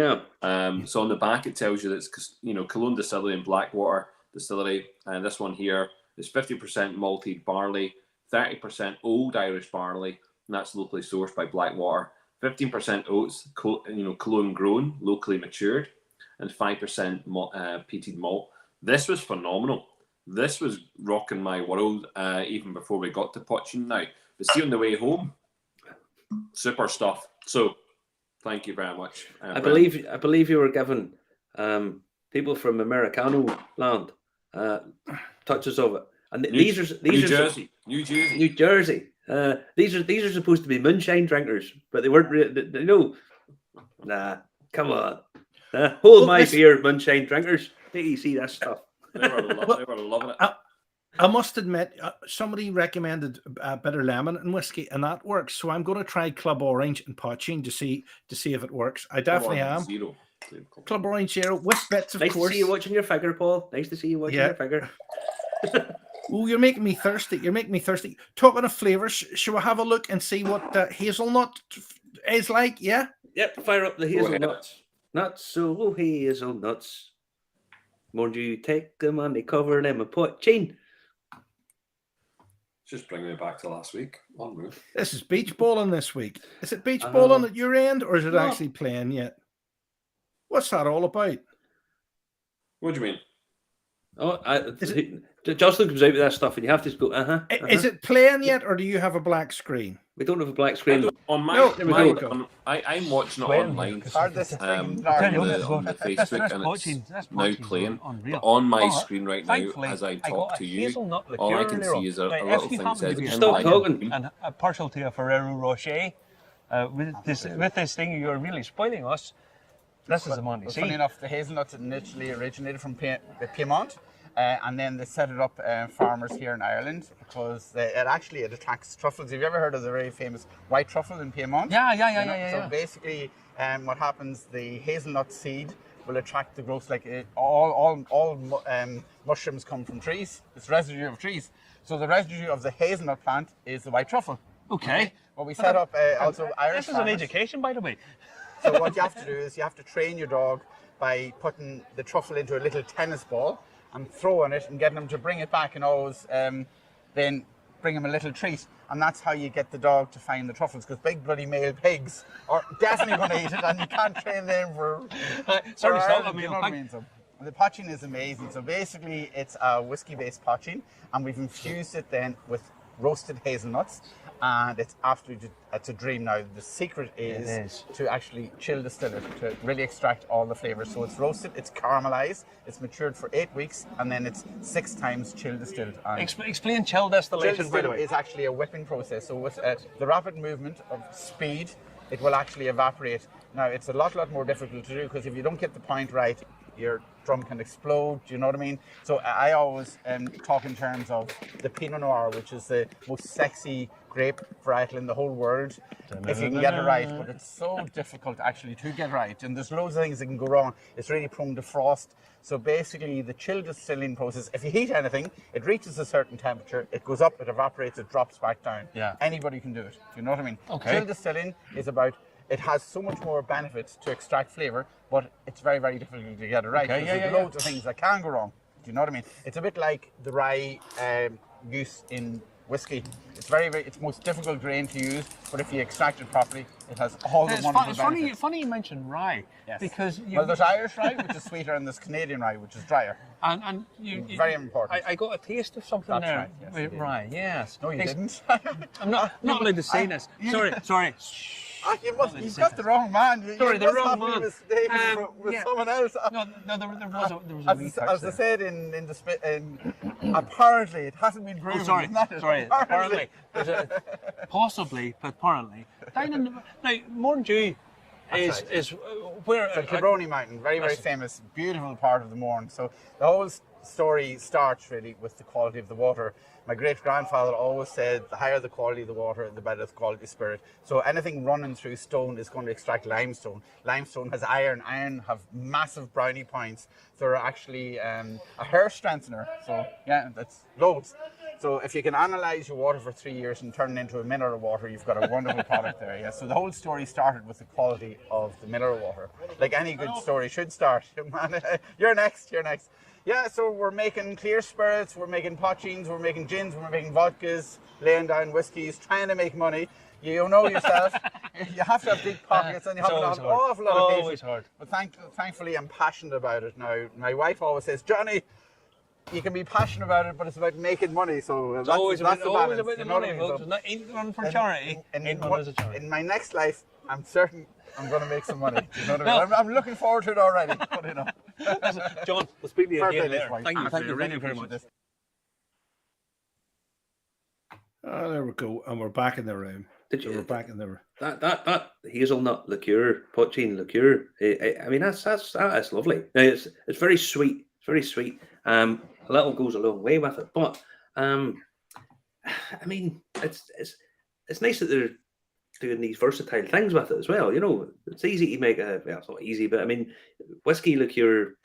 so on the back it tells you that it's Cologne Distillery and Blackwater Distillery, and this one here is 50% malted barley, 30% old Irish barley, and that's locally sourced by Blackwater. 15% oats, Cologne grown, locally matured, and 5% peated malt. This was phenomenal. This was rocking my world even before we got to Potin now. But see on the way home, super stuff. So, thank you very much. I believe you were given people from Americano land touches of it, and these are New Jersey. These are supposed to be moonshine drinkers, but they weren't. Nah, come on. Hold my beer, moonshine drinkers. Did you see that stuff? They were loving it. I must admit, somebody recommended bitter lemon and whiskey, and that works. So I'm going to try Club Orange and Potin to see if it works. I definitely am. Zero. Club Orange Zero with bits, of course. Nice to see you watching your figure, Paul. Nice to see you watching your figure. Oh, you're making me thirsty. You're making me thirsty. Talking of flavors, shall we have a look and see what hazelnut is like? Yeah. Yep, fire up the Go ahead. hazelnuts. Not so hazelnuts. Won't you take the money, cover them a poaching? Just bringing me back to last week. On move. This is beach balling this week. Is it beach balling at your end, or is it No. actually playing yet? What's that all about? What do you mean? Jocelyn comes out with that stuff, and you have to go. Is it playing yet, or do you have a black screen? We don't have a black screen. On my, No, there we go. I'm watching it Playing, online because on this the thing- Facebook, and it's now playing. But on my screen right now, Thankfully, as I I got talk a to you, hazelnut liqueur all I can earlier see is a on. Now, little if you thing happen to says be in Stop my talking. name. and partial to a Ferrero Rocher, with this thing, you're really spoiling us. This is the one to Funny see. enough, the hazelnuts initially originated from Piedmont, and then they set it up farmers here in Ireland because it attracts truffles. Have you ever heard of the very famous white truffle in Piedmont? Yeah. So basically, what happens, the hazelnut seed will attract the growth. Like all mushrooms come from trees. It's residue of trees. So the residue of the hazelnut plant is the white truffle. Okay. Well, we set up also Irish This is an farmers. education, by the way. So what you have to do is you have to train your dog by putting the truffle into a little tennis ball and throwing it and getting him to bring it back, and always then bring him a little treat. And that's how you get the dog to find the truffles, because big bloody male pigs are definitely going to eat it, and you can't train them for... Sorry, for stop Ireland, me. you know what I mean? So the poaching is amazing. So basically it's a whiskey-based poaching, and we've infused it then with roasted hazelnuts. And it's a dream now. The secret is to actually chill distill it, to really extract all the flavors. So it's roasted, it's caramelized, it's matured for 8 weeks, and then it's 6 times chill distilled. And Explain chill distillation, by the way. is actually a whipping process. So with the rapid movement of speed, it will actually evaporate. Now it's a lot more difficult to do, because if you don't get the point right, your drum can explode. Do you know what I mean? So I always talk in terms of the Pinot Noir, which is the most sexy grape varietal in the whole world, if you can get it right. But it's so difficult actually to get right, and there's loads of things that can go wrong. It's really prone to frost. So basically the chill distilling process, if you heat anything, it reaches a certain temperature, it goes up, it evaporates, it drops back down. Yeah. Anybody can do it. Do you know what I mean? Okay. Chill distilling is about, it has so much more benefits to extract flavour, but it's very, very difficult to get it right. Okay, There's loads of things that can go wrong. Do you know what I mean? It's a bit like the rye use in whiskey. It's it's most difficult grain to use, but if you extract it properly, it has all the wonderful benefits. Funny you mentioned rye, Yes. because Well, there's Irish rye, which is sweeter, and there's Canadian rye, which is drier. and you Very important. I got a taste of something That's there right, yes, you with did. rye. Yes. No, you didn't. I'm not allowed to say this. Sorry. You've got the wrong man. Sorry, you the must wrong have been man. mistaken with yeah. someone else. No, there was a wee touch As I there. said apparently it hasn't been proven. Oh, sorry. isn't that it? Sorry. Apparently, possibly, but apparently, down in now Morndew is where So Kilbrony Mountain, very famous, beautiful part of the Mourne. So the whole story starts really with the quality of the water. My great-grandfather always said the higher the quality of the water, the better the quality of spirit. So anything running through stone is going to extract limestone. Limestone has iron. Iron have massive brownie points. They're actually a hair strengthener. So yeah, that's loads. So if you can analyse your water for 3 years and turn it into a mineral water, you've got a wonderful product there. Yeah. So the whole story started with the quality of the mineral water, like any good story should start. You're next. Yeah, so we're making clear spirits, we're making poachings, we're making gins, we're making vodkas, laying down whiskies, trying to make money. You know yourself, you have to have big pockets, and you have an awful lot of patience. Always hard. But thankfully, I'm passionate about it now. My wife always says, Johnny, you can be passionate about it, but it's about making money. So It's that's always the balance. about the you know what money, I mean? folks. So It's not ain't one for charity. Ain't one as a charity. in my next life, I'm certain I'm going to make some money. You know what I mean? I'm looking forward to it already. But, you know. John, we'll speak to you Fair play again this later. way. Thank you. Absolutely, Thank you really very much. appreciate this. There we go, and we're back in the room. Did So you- we're back in the room. That hazelnut liqueur, poaching liqueur. I mean, that's lovely. Now, it's very sweet. It's very sweet. A little goes a long way with it, but I mean, it's nice that they're doing these versatile things with it as well. You know, it's easy to make well, it's not easy, but I mean, whiskey liqueur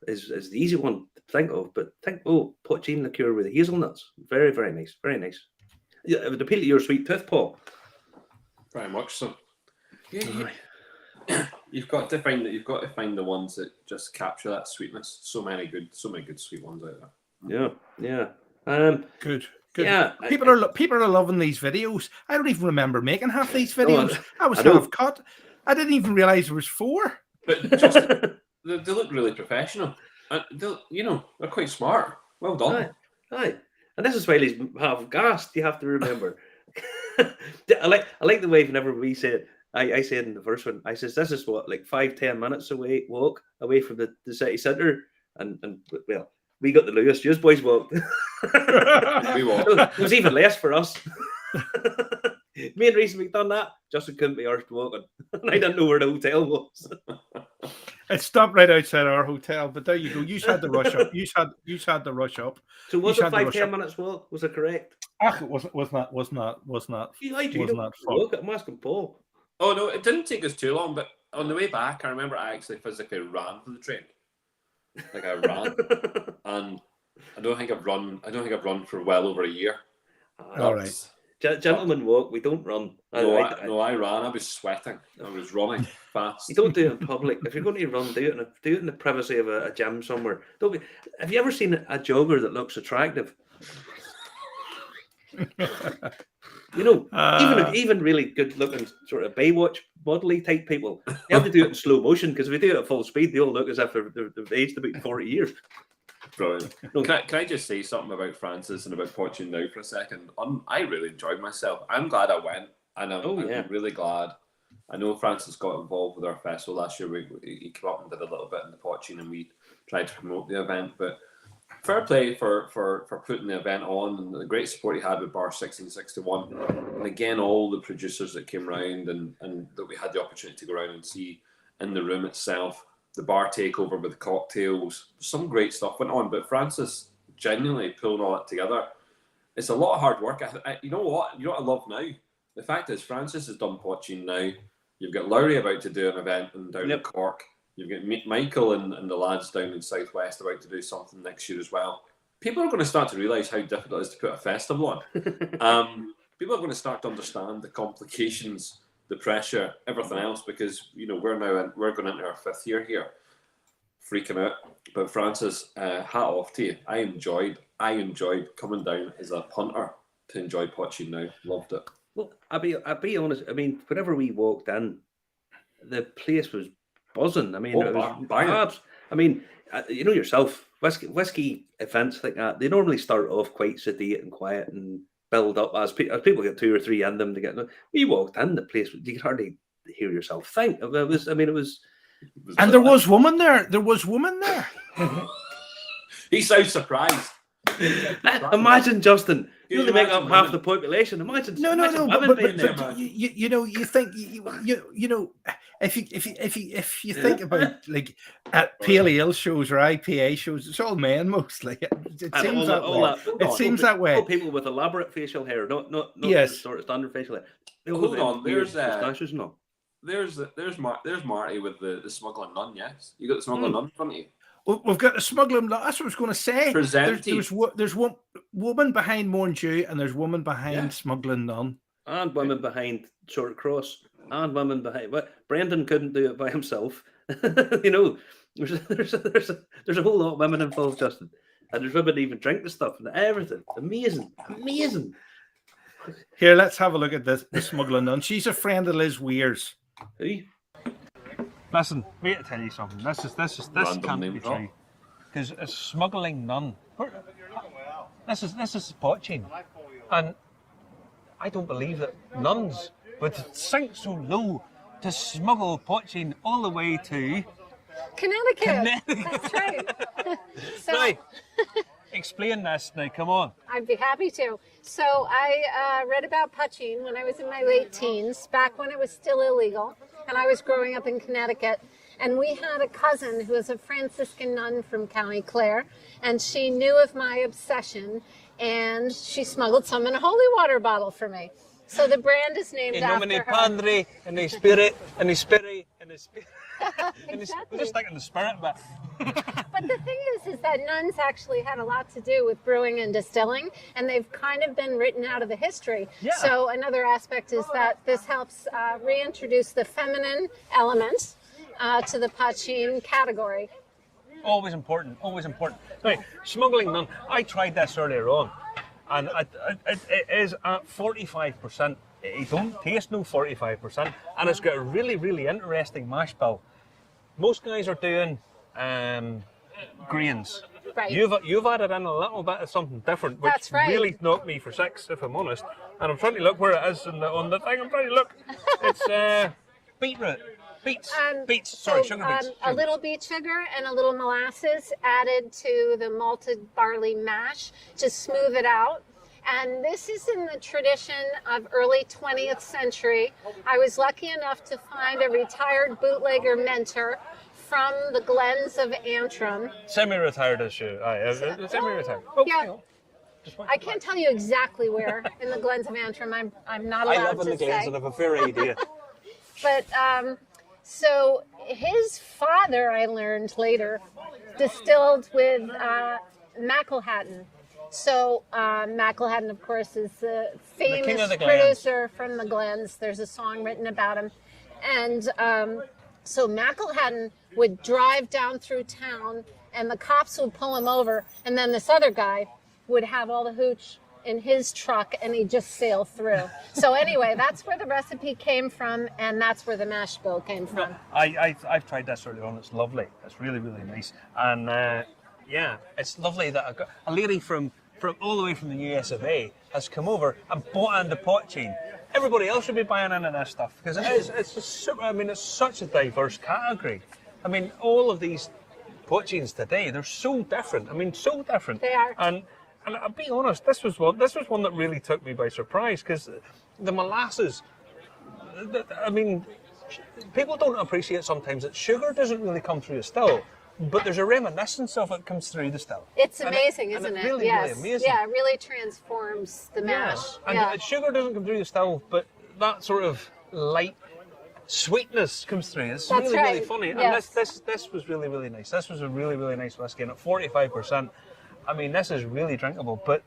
is the easy one to think of, but think, poachine liqueur with the hazelnuts. Very, very nice. Very nice. Yeah, it would appeal to your sweet tooth, Paul. Very much so. You've got to find the ones that just capture that sweetness. So many good sweet ones out there. Yeah. Good. Yeah, people are loving these videos. I don't even remember making half these videos. I was half cut. I didn't even realize there was 4. But just they look really professional. They're quite smart. Well done. Aye. And this is why he's half gassed. You have to remember. I like the way whenever we say it. I said in the first one, I says this is what, like 5-10 minutes walk away from the city centre, and well, we got the Lewis. Just boys walked. We walked. It was even less for us. Main reason we done that, Justin couldn't be arsed walking, and I didn't know where the hotel was. It stopped right outside our hotel, but there you go. You had the rush up. You had the rush up. So was it 5-10 minutes walk? Was it correct? It was not. Walk. I'm asking Paul. Oh no, it didn't take us too long, but on the way back, I remember I actually physically ran for the train. Like I ran, and I don't think I've run for well over a year. All right. Gentlemen walk, we don't run. I ran. I was sweating. I was running fast. You don't do it in public. If you're going to run, do it in the privacy of a gym somewhere. Have you ever seen a jogger that looks attractive? Even really good looking sort of Baywatch bodily type people, you have to do it in slow motion, because if we do it at full speed, they all look as if they've aged about 40 years. Brilliant. No, can I just say something about Francis and about Potin Now for a second? I really enjoyed myself. I'm glad I went, and I'm really glad. I know Francis got involved with our festival last year. He came up and did a little bit in the Potin, and we tried to promote the event. But fair play for putting the event on, and the great support he had with Bar 1661. And again, all the producers that came round and that we had the opportunity to go around and see in the room itself. The bar takeover with the cocktails, some great stuff went on, but Francis genuinely pulling all that together. It's a lot of hard work. You know what I love now? The fact is, Francis has done Potin Now. You've got Lowry about to do an event down in Cork. You've got Michael and the lads down in Southwest about to do something next year as well. People are going to start to realise how difficult it is to put a festival on. People are going to start to understand the complications, the pressure, everything else, because we're going into our 5th year here, freaking out. But Francis, hat off to you. I enjoyed coming down as a punter to enjoy Potin Now. Loved it. Well, I'll be honest. I mean, whenever we walked in, the place was buzzing. I mean, it was banging. I mean, yourself, whiskey events like that, they normally start off quite sedate and quiet and build up as people get 2 or 3 in them to get. We walked in, the place, you could hardly hear yourself think. It was. And there was woman there. There was woman there. He sounds surprised. Imagine, Justin. You only make up half the population. Imagine. No. But you think if you think about like at pale ale shows or IPA shows, it's all men mostly. It seems that way. It seems that way. People with elaborate facial hair, not sort of standard facial hair. Hold on, there's there's Marty with the smuggling nun. Yes, you got the smuggling nun in front of you. We've got the smuggling. That's what I was going to say. There's one woman behind Morn Jew, and there's woman behind smuggling nun, and women behind Short Cross, and women behind. But Brendan couldn't do it by himself. There's a whole lot of women involved, Justin, and there's women that even drink the stuff and everything. Amazing. Here, let's have a look at this. The smuggling nun. She's a friend of Liz Weir's. Who? Listen, wait to tell you something. This can't be true. Because a smuggling nun. This is Potin, and I don't believe that nuns would sink so low to smuggle Potin all the way to Connecticut. That's right. Right. Explain this now. Come on. I'd be happy to. So I read about Potin when I was in my late teens, back when it was still illegal, and I was growing up in Connecticut. And we had a cousin who was a Franciscan nun from County Clare, and she knew of my obsession, and she smuggled some in a holy water bottle for me. So the brand is named after her. Padre, and the Spirit, and the Spirit, and the Spirit. Exactly. We're just thinking the Spirit, but But the thing is that nuns actually had a lot to do with brewing and distilling, and they've kind of been written out of the history. Yeah. So another aspect is that this helps reintroduce the feminine element to the Potin category. Always important, always important. Now, smuggling nun, I tried this earlier on, and it is at 45%. It don't taste no 45%, and it's got a really, really interesting mash bill. Most guys are doing grains. Right. You've added in a little bit of something different, which That's right. really knocked me for six, if I'm honest. And I'm trying to look where it is on the thing. I'm trying to look. It's beetroot. Beets. Sorry, sugar beets. A little beet sugar and a little molasses added to the malted barley mash to smooth it out. And this is in the tradition of early 20th century. I was lucky enough to find a retired bootlegger mentor from the glens of Antrim. Semi-retired issue. Semi-retired. Oh, Yeah. I can't tell you exactly where in the glens of Antrim. I'm not allowed I live in to the glens say. and have a fair idea. But so his father, I learned later, distilled with Mackelhattan. So Mackelhattan, of course, is the king famous of the glens. producer from the Glens. There's a song written about him. And so Mackelhattan would drive down through town, and the cops would pull him over, and then this other guy would have all the hooch in his truck, and he'd just sail through. So anyway, that's where the recipe came from, and that's where the mash bill came from. I've tried this earlier on. It's lovely. It's really, really nice. And yeah, it's lovely that a lady from all the way from the US of A has come over and bought into Potin. Everybody else should be buying into this stuff because it's just super, I mean, it's such a diverse category. I mean, all of these Potins today, they're so different. I mean, so different. They are. And I'll be honest, this was one that really took me by surprise because the molasses. I mean, people don't appreciate sometimes that sugar doesn't really come through a still, but there's a reminiscence of it comes through the still. It's amazing, isn't it? Really, Yes. really amazing. Yeah, it really transforms the mash. And sugar doesn't come through the still, but that sort of light sweetness comes through. It's That's really, right. really funny. Yes. And this was really, really nice. This was a really, really nice whiskey, and at 45%, I mean, this is really drinkable. But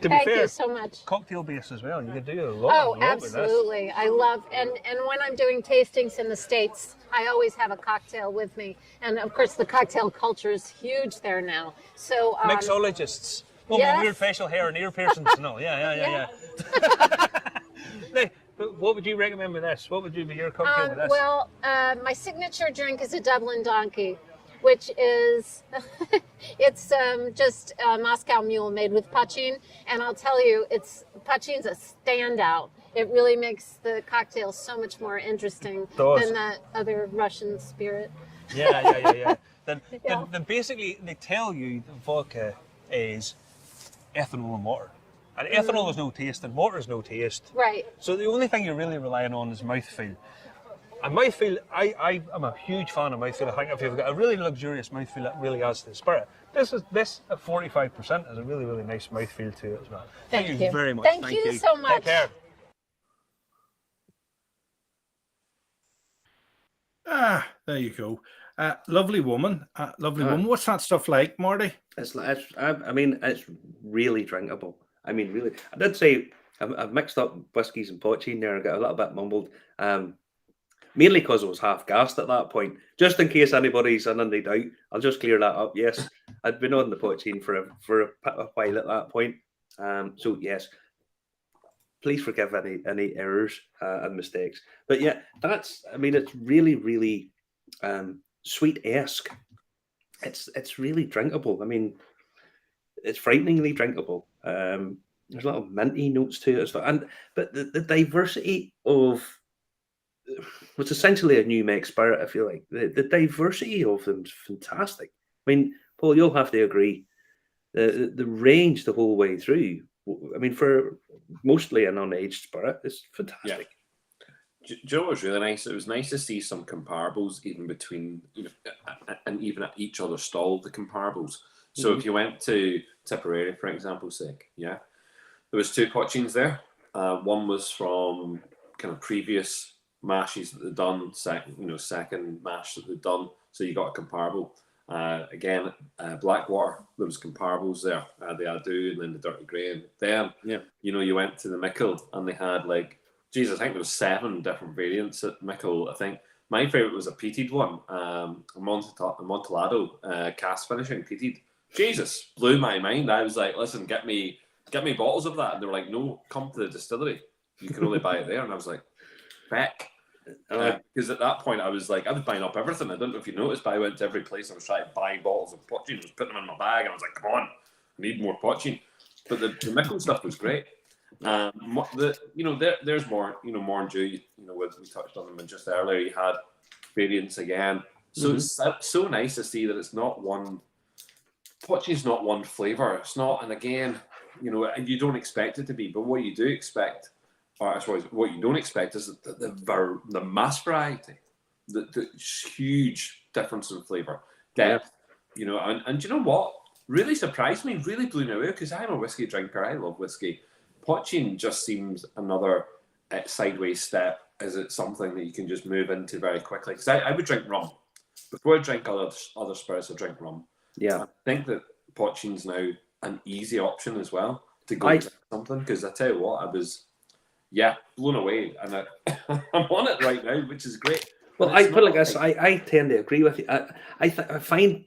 to be Thank fair, you so much. cocktail base as well. You could do a lot. Oh, with this. absolutely. I love, and when I'm doing tastings in the States, I always have a cocktail with me. And of course, the cocktail culture is huge there now. So Mixologists. Oh, yes. with weird facial hair and ear piercings and all. Yeah. But what would you recommend with this? What would you be your cocktail with this? Well, my signature drink is a Dublin Donkey, which is it's just a Moscow Mule made with Potin, and I'll tell you, Potin's a standout. It really makes the cocktail so much more interesting than that other Russian spirit. Yeah. Then basically they tell you that vodka is ethanol and water. And ethanol is no taste and water is no taste. Right. So the only thing you're really relying on is mouthfeel. And mouthfeel, I am a huge fan of mouthfeel. I think if you've got a really luxurious mouthfeel, that really adds to the spirit. This at 45% is a really, really nice mouthfeel to it as well. Thank you very much. Thank you so much. Take care. There you go. Lovely woman. What's that stuff like, Marty? I mean, it's really drinkable. I mean, really. I did say I've mixed up whiskies and Potin there and got a little bit mumbled. Mainly because I was half gassed at that point. Just in case anybody's in any doubt, I'll just clear that up. Yes, I'd been on the Potin for a while at that point. So yes, please forgive any errors and mistakes. But yeah, it's really, really sweet-esque. It's really drinkable. I mean, it's frighteningly drinkable. There's a lot of minty notes to it as well. But the diversity of what's essentially a new make spirit, I feel like the diversity of them is fantastic. I mean, Paul, you'll have to agree. The range the whole way through. I mean, for mostly an unaged spirit, it's fantastic. Do you know what was really nice? It was nice to see some comparables even between, and even at each other's stall, the comparables. So if you went to Tipperary, for example's sake, there was two Potins there. One was from kind of previous mashes that they'd done, second mash that they'd done. So you got a comparable. Again, Blackwater, there was comparables there. The Adu and then the Dirty Grey. And then, you went to the Mickle and they had like, I think there was 7 different variants at Mickle. I think my favourite was a peated one, a Amontillado cast finishing peated. Jesus, blew my mind. I was like, listen, get me bottles of that. And they were like, no, come to the distillery. You can only buy it there. And I was like, feck. Because at that point I was buying up everything. I don't know if you noticed, but I went to every place. I was trying to buy bottles of Potin. I was putting them in my bag. And I was like, come on, I need more Potin. But the Mickle stuff was great. There's more. More and Dew. We touched on them just earlier. You had variants again. So it's so nice to see that it's not one. Potin's not one flavour. It's not. And again, you don't expect it to be. But what you do expect. What you don't expect is the mass variety, the huge difference in flavour, depth, and you know what? Really surprised me, really blew me away because I'm a whiskey drinker. I love whiskey. Potin just seems another sideways step. Is it something that you can just move into very quickly? Because I would drink rum before I drink other spirits. I drink rum. Yeah, I think that Potin's now an easy option as well to go drink something. Because I tell you what, I was. Yeah, blown away, and I'm on it right now, which is great. Well, I put it like this: I tend to agree with you. I find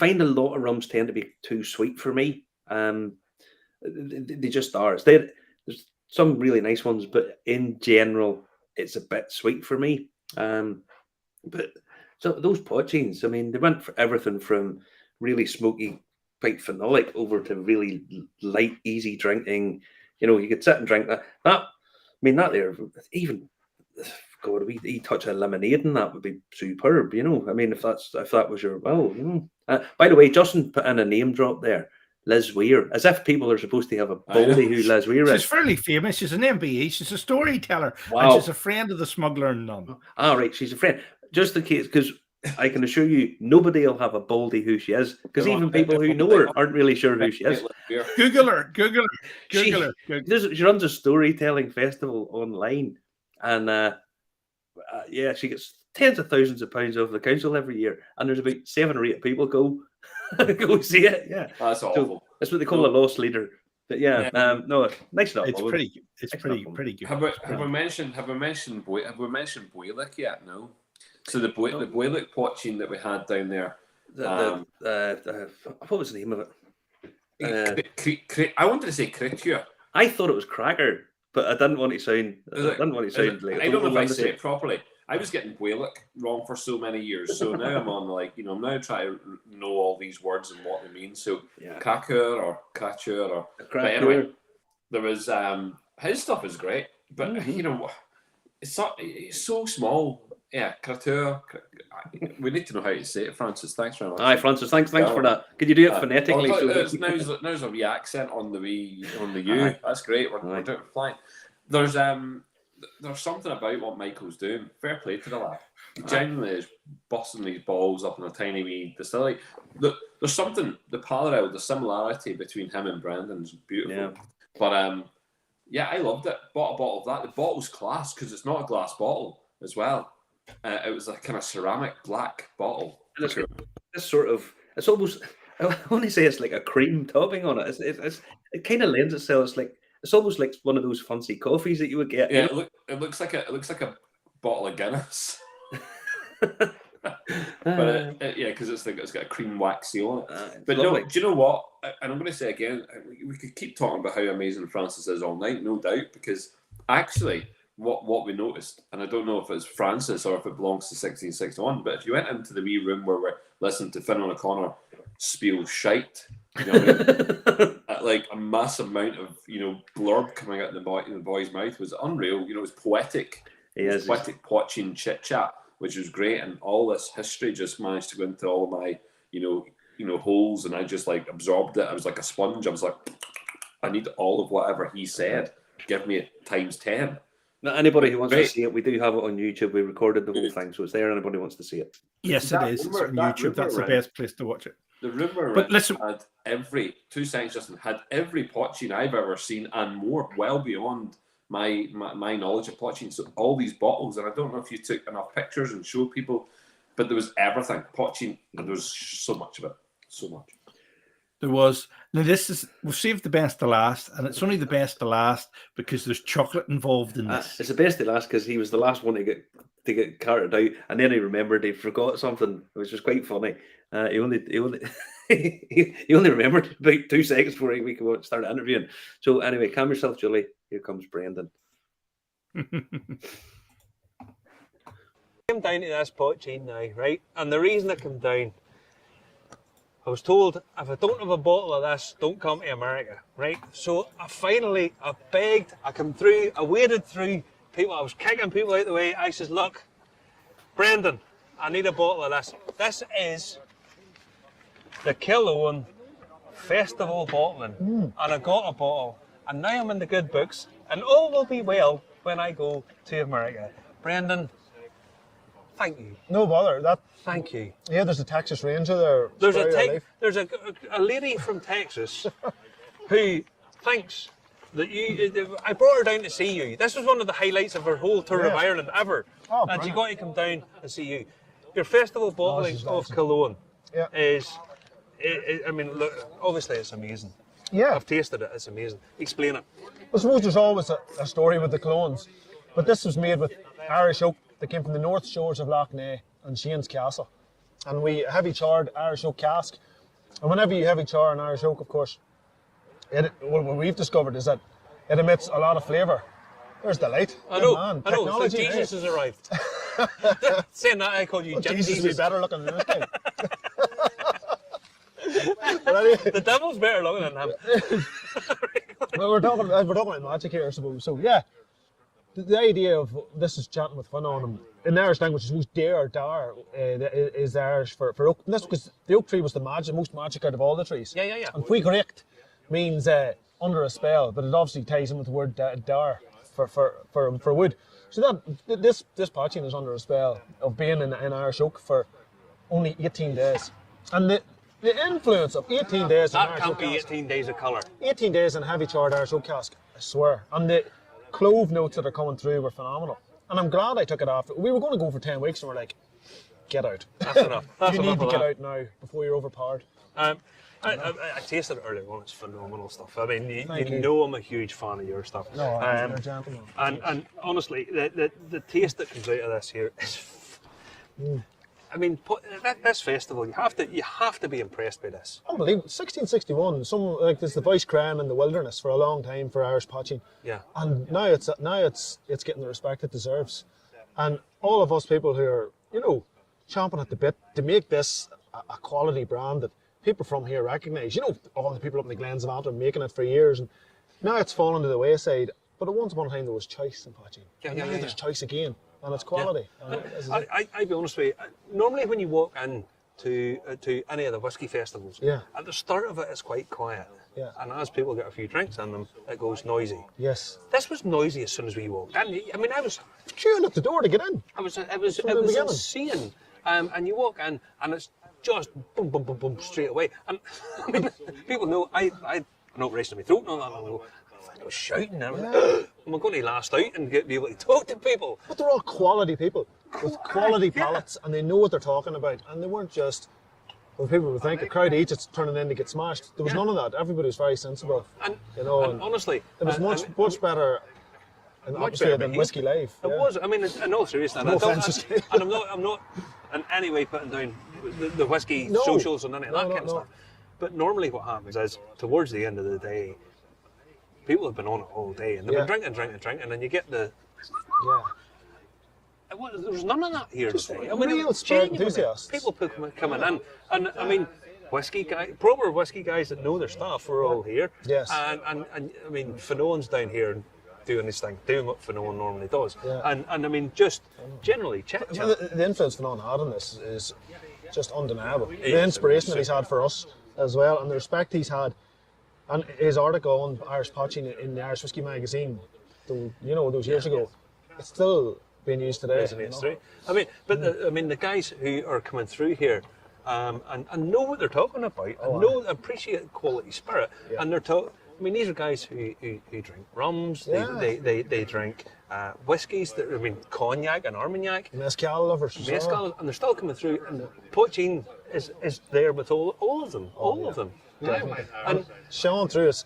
a lot of rums tend to be too sweet for me. They just are. There's some really nice ones, but in general, it's a bit sweet for me. But so those Potins, I mean, they went for everything from really smoky, quite phenolic, over to really light, easy drinking. You could sit and drink that. That there, even God, we touch a lemonade and that would be superb. I mean, if that was your by the way, Justin put in a name drop there, Liz Weir, as if people are supposed to have a baldy who Liz Weir is. She's fairly famous. She's an MBE. She's a storyteller. Wow. And she's a friend of the Smuggler and Nun. Right, she's a friend. Just in case, because I can assure you, nobody will have a baldy who she is, because even people who know her aren't really sure who she is. Google her. She runs a storytelling festival online, and she gets tens of thousands of pounds off the council every year, and there's about 7 or 8 people go see it. Yeah, that's awful. That's what they call a lost leader. But no, nice enough. It's pretty good. Have we mentioned Boylick yet? No. So the Boylick Potin that we had down there. What was the name of it? I wanted to say Criture. I thought it was Cracker, but I didn't want to sound. I don't know if I say it properly. I was getting Boylick wrong for so many years, so now I'm on I'm now trying to know all these words and what they mean. So Cracker or Crature or. But anyway, there was his stuff is great, but it's so small. Yeah, Crature. We need to know how to say it, Francis. Thanks very much. Hi, Francis. Thanks for that. Could you do it phonetically? Now's a wee accent on the U. That's great. We're doing flying. There's something about what Michael's doing. Fair play to the lad. He genuinely is busting these balls up in a tiny wee distillery. There's something, the parallel, the similarity between him and Brendan's beautiful. Yeah. But I loved it. Bought a bottle of that. The bottle's class because it's not a glass bottle as well. It was a kind of ceramic black bottle. And it's almost, I want to say it's like a cream topping on it. It kind of lends itself. It's almost like one of those fancy coffees that you would get. Yeah, it looks like a bottle of Guinness. But because it's got a cream wax seal on it. But lovely. No, do you know what? And I'm going to say again, we could keep talking about how amazing Francis is all night, no doubt, because actually. What we noticed, and I don't know if it's Francis or if it belongs to 1661, but if you went into the wee room where we're listening to Finn O'Connor spiel shite, like a massive amount of blurb coming out of the boy's mouth was unreal. It was poetic. Poetic Potin chit chat, which was great, and all this history just managed to go into all of my holes, and I just absorbed it. I was like a sponge. I was like, I need all of whatever he said. Give me it times 10. Now, anybody who wants to see it, we do have it on YouTube. We recorded the whole thing, so it's there. Anybody wants to see it? Yes, it is. It's on YouTube. That's the best place to watch it. The rumor had every 2 seconds, Justin, had every Potin I've ever seen and more, well beyond my knowledge of Potin. So all these bottles, and I don't know if you took enough pictures and showed people. but there was everything. Potin, there was so much of it. So much. There was. Now we've saved the best to last, and it's only the best to last because there's chocolate involved in this. It's the best to last because he was the last one to get carted out, and then he remembered he forgot something, which was quite funny. He only he only remembered about 2 seconds before we could start interviewing. So anyway, calm yourself, Julie. Here comes Brendan. Came down to this Potin now, right? And the reason I came down, I was told, if I don't have a bottle of this, don't come to America, right? So I begged, I came through, I waded through people, I was kicking people out the way. I says, look, Brendan, I need a bottle of this. This is the Killowen Festival bottling. And I got a bottle. And now I'm in the good books. And all will be well when I go to America. Brendan, thank you. No bother. Thank you. Yeah, there's a Texas Ranger there. There's a lady from Texas who thinks that I brought her down to see you. This was one of the highlights of her whole tour of Ireland ever. Oh, and she got to come down and see you. Your festival bottling of Cologne is, I mean, look, obviously it's amazing. Yeah. I've tasted it, it's amazing. Explain it. I suppose there's always a story with the clones, but this was made with Irish oak that came from the north shores of Lough Neagh and Shane's Castle. And we heavy charred Irish oak cask. And whenever you heavy char an Irish oak, of course, what we've discovered is that it emits a lot of flavour. There's the light. I know, Man, I know, it's like technology, Jesus has arrived. Saying that, I called you Jesus will be better looking than this guy. The devil's better looking than him. Well, we're talking about magic here, I suppose. So yeah, the idea of this is chatting with fun on them. In the Irish language, I suppose dare or dar is Irish for oak. And that's because the oak tree was the most magic out of all the trees. Yeah. And fuigreacht means under a spell, but it obviously ties in with the word dar for wood. So that this Potin is under a spell of being in Irish oak for only 18 days. And the influence of 18 days in That Irish can't oak be cask, 18 days of colour. 18 days in heavy charred Irish oak cask, I swear. And the clove notes that are coming through were phenomenal. And I'm glad I took it after. We were going to go for 10 weeks and we're like, get out. That's enough. That's You need enough to of get that. out now before you're overpowered. I tasted it earlier on. It's phenomenal stuff. I mean, Thank you you. know I'm a huge fan of your stuff. No, you're a gentleman. And honestly, the taste that comes out of this here is. I mean, this festival, you have to be impressed by this. Unbelievable. 1661, there's the Vice Crown in the wilderness for a long time for Irish Potin. Yeah. And now it's getting the respect it deserves. And all of us people who are, chomping at the bit to make this a quality brand that people from here recognise. All the people up in the Glens of Antrim making it for years, and now it's fallen to the wayside. But at once upon a time there was choice in Potin. And now there's choice again, and it's quality. Yeah. And I'll be honest with you. Normally, when you walk in to any of the whiskey festivals, at the start of it, it's quite quiet. Yeah. And as people get a few drinks in them, it goes noisy. Yes. This was noisy as soon as we walked in. I mean, I was queuing at the door to get in. It was beginning. insane. And you walk in, and it's just boom, boom, boom, boom, straight away. And I mean, people know I an operation in my throat not that long ago. I was shouting. I was like, am I going to last out and be able to talk to people? But they're all quality people with quality palates, and they know what they're talking about. And they weren't just, well, people would think a crowd eats, it's turning in to get smashed. There was none of that. Everybody was very sensible. And, and honestly, it was much better. And obviously than Whiskey Live. It was. I mean, in all seriousness, No offense. and I'm not in any way putting down the whiskey socials and any of that kind of stuff. But normally, what happens is towards the end of the day, people have been on it all day, and they've been drinking, and then you get the. Yeah. There was none of that here today. I mean, real spirit enthusiasts. People coming in, and I mean, proper whiskey guys that know their stuff are all here. Yes. And I mean, Finoan's down here doing his thing, doing what Finoan normally does. Yeah. And I mean, just generally chat. Well, the influence Finoan had on this is just undeniable. The inspiration that he's had for us as well, and the respect he's had. And his article on Irish Potin in the Irish Whiskey magazine, those years ago, it's still being used today. I mean, but the guys who are coming through here and know what they're talking about, and appreciate quality spirit, and I mean, these are guys who drink rums, Yeah. they drink whiskies, cognac and Armagnac. Mezcal lovers. as well. Mezcal, and they're still coming through, and the poaching is there with all of them, of them. Definitely. And Sean through us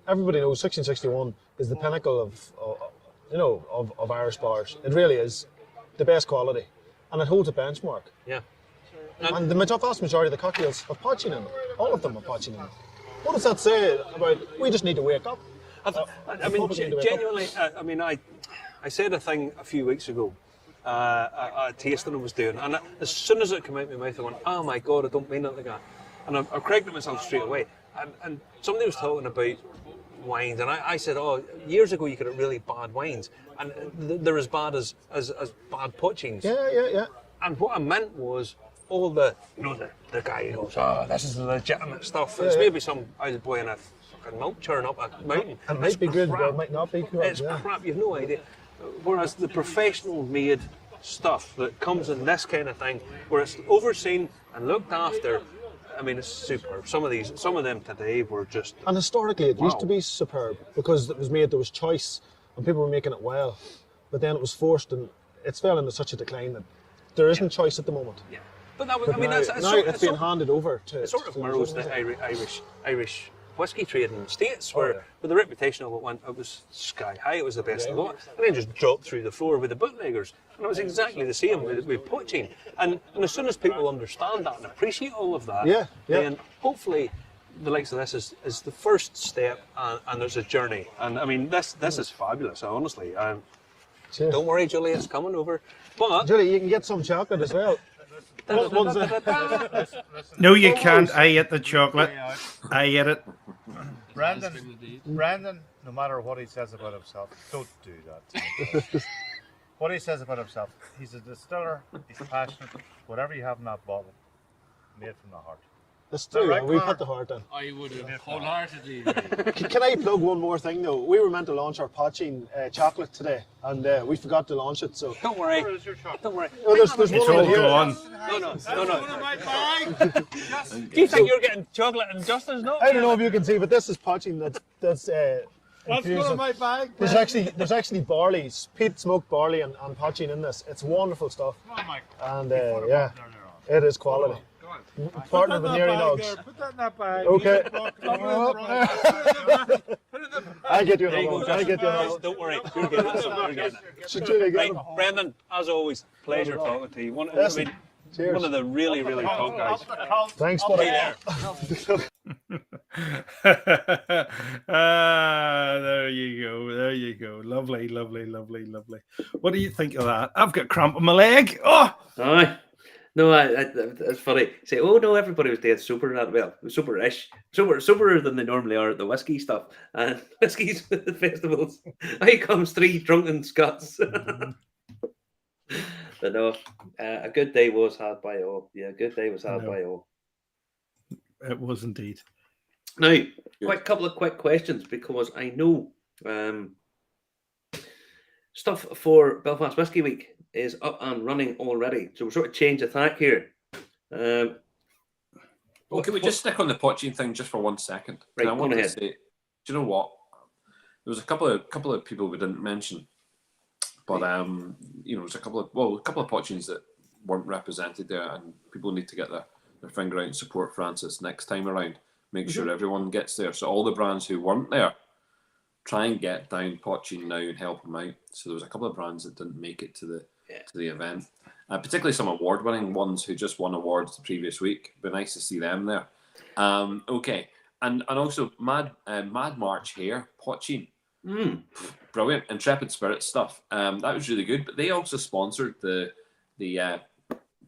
everybody knows 1661 is the pinnacle of Irish bars. It really is the best quality, and it holds a benchmark. yeah, And the vast majority of the cocktails have poaching in them. All of them have poaching in them. What does that say about we just need to wake up? I mean, genuinely, I said a thing a few weeks ago, a tasting I was doing, and as soon as it came out of my mouth, I went, "Oh my God, I don't mean it like that," and I corrected myself straight away. And somebody was talking about wines, and I said, "Oh, years ago you could have really bad wines, and they're as bad as bad poachings." Yeah. And what I meant was all the guy who goes, "Oh, this is legitimate stuff." It's maybe some old boy in a fucking milk churn up a mountain. It might be good, but it might not be good. It's crap, you've no idea. Whereas the professional made stuff that comes in this kind of thing, where it's overseen and looked after, I mean, it's superb. Some of them today were just... And historically, it used to be superb because it was made, there was choice, and people were making it well. But then it was forced, and it's fell into such a decline that there isn't choice at the moment. Yeah. But that was, But I mean, now, it's being handed over to... It sort of mirrors the Irish whiskey trade in the States, where yeah. with the reputation of it was sky high, it was the best of all, and then just dropped through the floor with the bootleggers. And it was exactly the same with poaching. And as soon as people understand that and appreciate all of that, then hopefully the likes of this is the first step, and there's a journey. And I mean, this is fabulous, honestly. Don't worry, Julie, it's coming over. But Julie, you can get some chocolate as well. No, you can't. I ate the chocolate. I ate it. Brandon, no matter what he says about himself, don't do that. What he says about himself, he's a distiller, he's passionate. Whatever you have in that bottle, made from the heart. That's true, right, we Connor? put the heart in. I would have wholeheartedly. Can I plug one more thing though? We were meant to launch our poaching chocolate today, and we forgot to launch it. So don't worry. Don't worry. Oh, there's It's one all right here. gone. No. Do you think you're getting chocolate and Justin's not? I don't know if you can see, but this is poaching. That's What's infused going in with- my bag? There's actually barley, peat smoked barley and poaching in this. It's wonderful stuff, and yeah, it is quality. Partner with Neary Dogs. Put that in that bag. Okay. I I get you There you another go, one. I get you another Justin. one. Don't worry. You're getting it. You're getting it. Should Julie get Right, him? Brendan, as always, pleasure talking to you. One Cheers. of the really top guys. Thanks, buddy. There you go. Lovely. What do you think of that? I've got cramp in my leg. Oh, Aye. No, it's funny. Say, oh no, everybody was dead super that well, super-ish, superer than they normally are at the whiskey stuff and whiskies at the festivals. Here comes three drunken Scots. But no, a good day was had by all. Yeah, a good day was had by all. it was indeed. Now, couple of quick questions because I know stuff for Belfast Whisky Week is up and running already. So we're sort of change of tack here. Well, can we just stick on the poaching thing just for 1 second? Right, I want go to ahead. say, do you know what? There was a couple of people we didn't mention, but there's a couple of poachings that weren't represented there, and people need to get their finger out and support Francis next time around. Make sure everyone gets there. So all the brands who weren't there, try and get down poaching now and help them out. So there was a couple of brands that didn't make it to the event, particularly some award-winning ones who just won awards the previous week. It'd be nice to see them there. Okay, and also Mad March here, poaching, brilliant, Intrepid Spirit stuff. That was really good. But they also sponsored the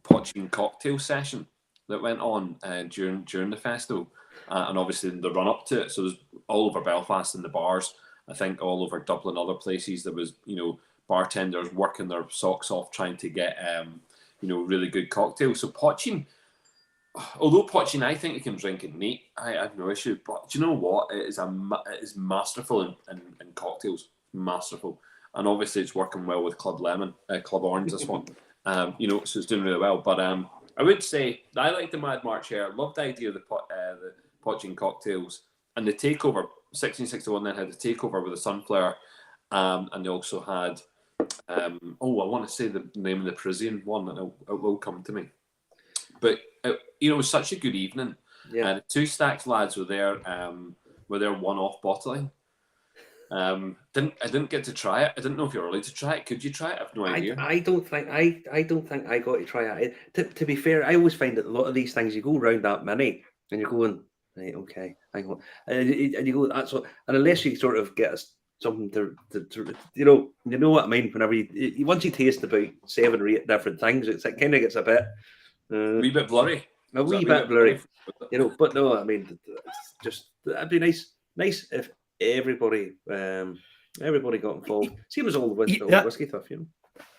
poaching cocktail session that went on during the festival, and obviously the run up to it. So there's all over Belfast in the bars. I think all over Dublin, other places, there was bartenders working their socks off trying to get really good cocktails. So poaching, although poaching, I think you can drink it neat. I have no issue. But do you know what? It is masterful in cocktails, masterful. And obviously it's working well with Club Orange. This one, so it's doing really well. But I would say I like the Mad March here. I love the idea of the poaching cocktails. And the takeover, 1661 then had the takeover with the Sunflower, and they also had, I want to say the name of the Parisian one, and it will come to me. But it was such a good evening. Yeah. The Two Stacks lads were there one-off bottling. I didn't get to try it. I didn't know if you were allowed to try it. Could you try it? I've no idea. I don't think I got to try it. To be fair, I always find that a lot of these things you go around that many and you're going, right, okay, hang on, and you go, that's what, and unless you sort of get something to you know what I mean. Whenever you once you taste about 7 or 8 different things, it kind of gets a bit a wee bit blurry. A wee bit blurry, But no, I mean, it's just that'd be nice if everybody got involved. Same as all the whiskey stuff,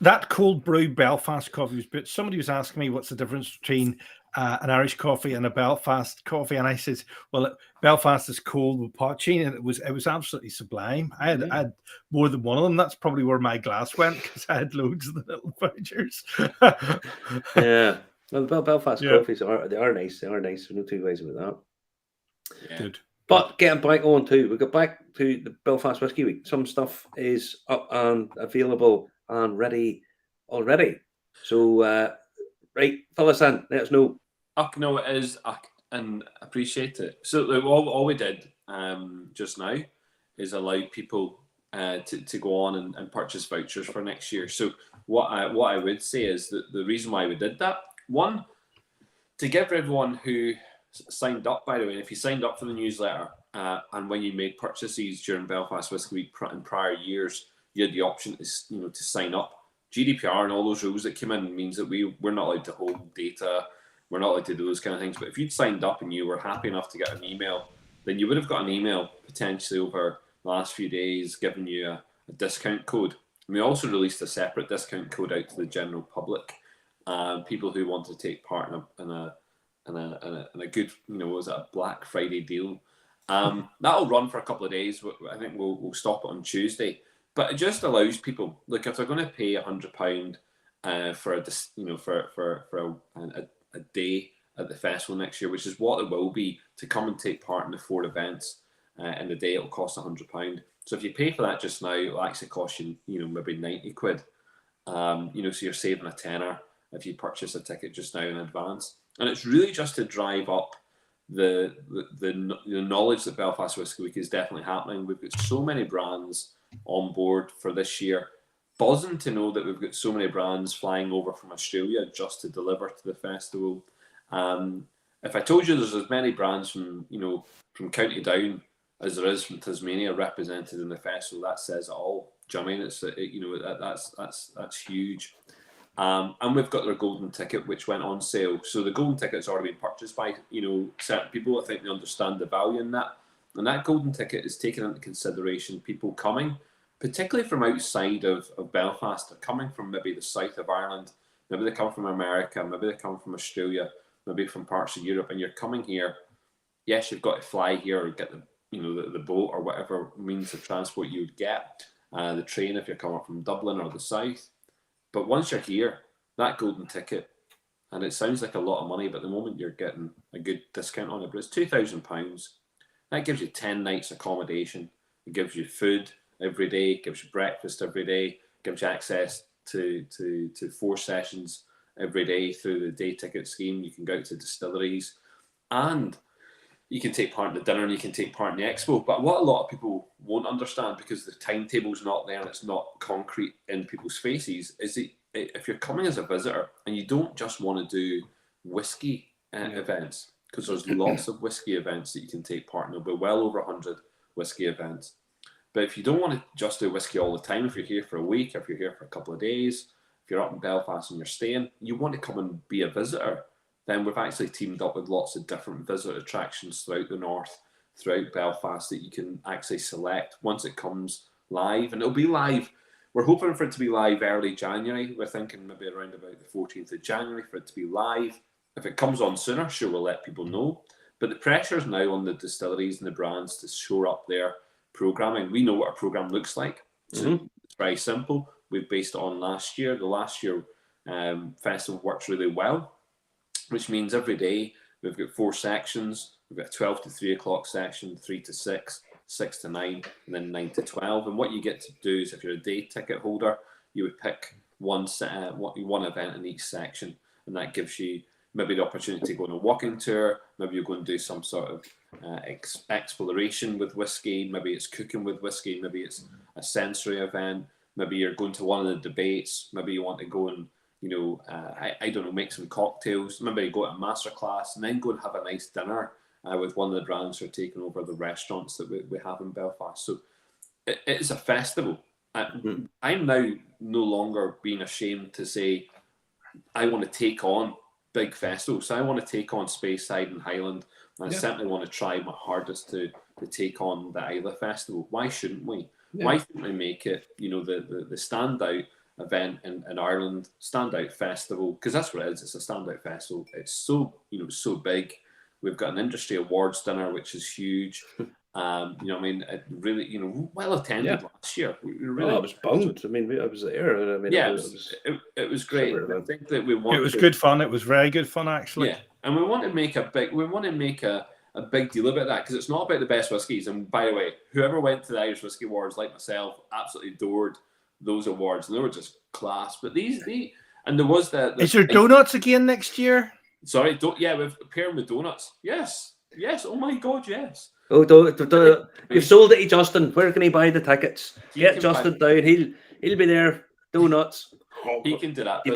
That cold brew Belfast coffee but somebody was asking me what's the difference between an Irish coffee and a Belfast coffee, and I said, well, Belfast is cold with poaching, and it was absolutely sublime. I had more than one of them. That's probably where my glass went, because I had loads of the little vouchers. Yeah, well, the Belfast coffees are nice. They are nice. There's no two ways about that. Yeah. Good. But getting back on to, we got back to the Belfast Whisky Week. Some stuff is up and available and ready already. So, right, fill us in. Let us know. No, it is, and appreciate it. So all we did just now is allow people to go on and purchase vouchers for next year. So what I would say is that the reason why we did that, one, to give everyone who signed up, by the way, if you signed up for the newsletter and when you made purchases during Belfast Whisky Week in prior years, you had the option to sign up. GDPR and all those rules that came in means that we're not allowed to hold data. We're not allowed to do those kind of things. But if you'd signed up and you were happy enough to get an email, then you would have got an email potentially over the last few days giving you a discount code. And we also released a separate discount code out to the general public, people who want to take part in a good, was it a Black Friday deal? That'll run for a couple of days. I think we'll stop it on Tuesday. But it just allows people, look, if they're going to pay £100 for a day at the festival next year, which is what it will be, to come and take part in the 4 events in the day, it'll cost £100. So if you pay for that just now, it'll actually cost you, maybe 90 quid. So you're saving a tenner if you purchase a ticket just now in advance. And it's really just to drive up the knowledge that Belfast Whisky Week is definitely happening. We've got so many brands on board for this year. Buzzing to know that we've got so many brands flying over from Australia just to deliver to the festival. If I told you there's as many brands from County Down as there is from Tasmania represented in the festival, that says it all. Do you know what I mean? That's huge. And we've got their golden ticket, which went on sale. So the golden ticket's already been purchased by certain people. I think they understand the value in that. And that golden ticket is taken into consideration people coming, particularly from outside of Belfast. They're coming from maybe the south of Ireland, maybe they come from America, maybe they come from Australia, maybe from parts of Europe, and you're coming here. Yes, you've got to fly here or get the boat or whatever means of transport you would get, the train if you're coming from Dublin or the south. But once you're here, that golden ticket, and it sounds like a lot of money, but at the moment you're getting a good discount on it, but it's £2,000. That gives you 10 nights accommodation. It gives you food every day, gives you breakfast every day, gives you access to 4 sessions every day through the day ticket scheme. You can go out to distilleries and you can take part in the dinner and you can take part in the expo. But what a lot of people won't understand, because the timetable's not there and it's not concrete in people's faces, is that if you're coming as a visitor and you don't just want to do whiskey events, because there's lots of whiskey events that you can take part in. There'll be well over 100 whiskey events. But if you don't want to just do whiskey all the time, if you're here for a week, if you're here for a couple of days, if you're up in Belfast and you're staying, you want to come and be a visitor, then we've actually teamed up with lots of different visitor attractions throughout the north, throughout Belfast, that you can actually select once it comes live. And it'll be live. We're hoping for it to be live early January. We're thinking maybe around about the 14th of January for it to be live. If it comes on sooner, sure, we'll let people know. But the pressure is now on the distilleries and the brands to shore up their programming. We know what our program looks like. So it's very simple. We've based it on last year. The last year festival works really well, which means every day we've got 4 sections We've got a 12 to 3 o'clock section, 3 to 6, 6 to 9, and then 9 to 12. And what you get to do is, if you're a day ticket holder, you would pick one event in each section, and that gives you maybe the opportunity to go on a walking tour. Maybe you're going to do some sort of exploration with whiskey. Maybe it's cooking with whiskey. Maybe it's a sensory event. Maybe you're going to one of the debates. Maybe you want to go and, I don't know, make some cocktails. Maybe you go to a master class and then go and have a nice dinner with one of the brands who are taking over the restaurants that we have in Belfast. So it's a festival. I'm now no longer being ashamed to say I want to take on big festivals. So I want to take on Speyside and Highland. And I certainly want to try my hardest to take on the Isla Festival. Why shouldn't we? Yeah. Why shouldn't we make it, the standout event in Ireland, standout festival? Because that's what it is. It's a standout festival. It's so, so big. We've got an industry awards dinner, which is huge. It really, well attended last year. I was bummed. I was there. It was great. I think that we wanted. It was good fun. It was very good fun, actually. Yeah, and we want to make a big deal about that, because it's not about the best whiskies. And by the way, whoever went to the Irish Whiskey Awards, like myself, absolutely adored those awards, and they were just class. But and there was the is there donuts again next year? Sorry, we've pairing with donuts. Yes. Oh my God, yes. Oh, you've sold it to Justin. Where can he buy the tickets? Get Justin down. He'll be there. Donuts. He can do that. You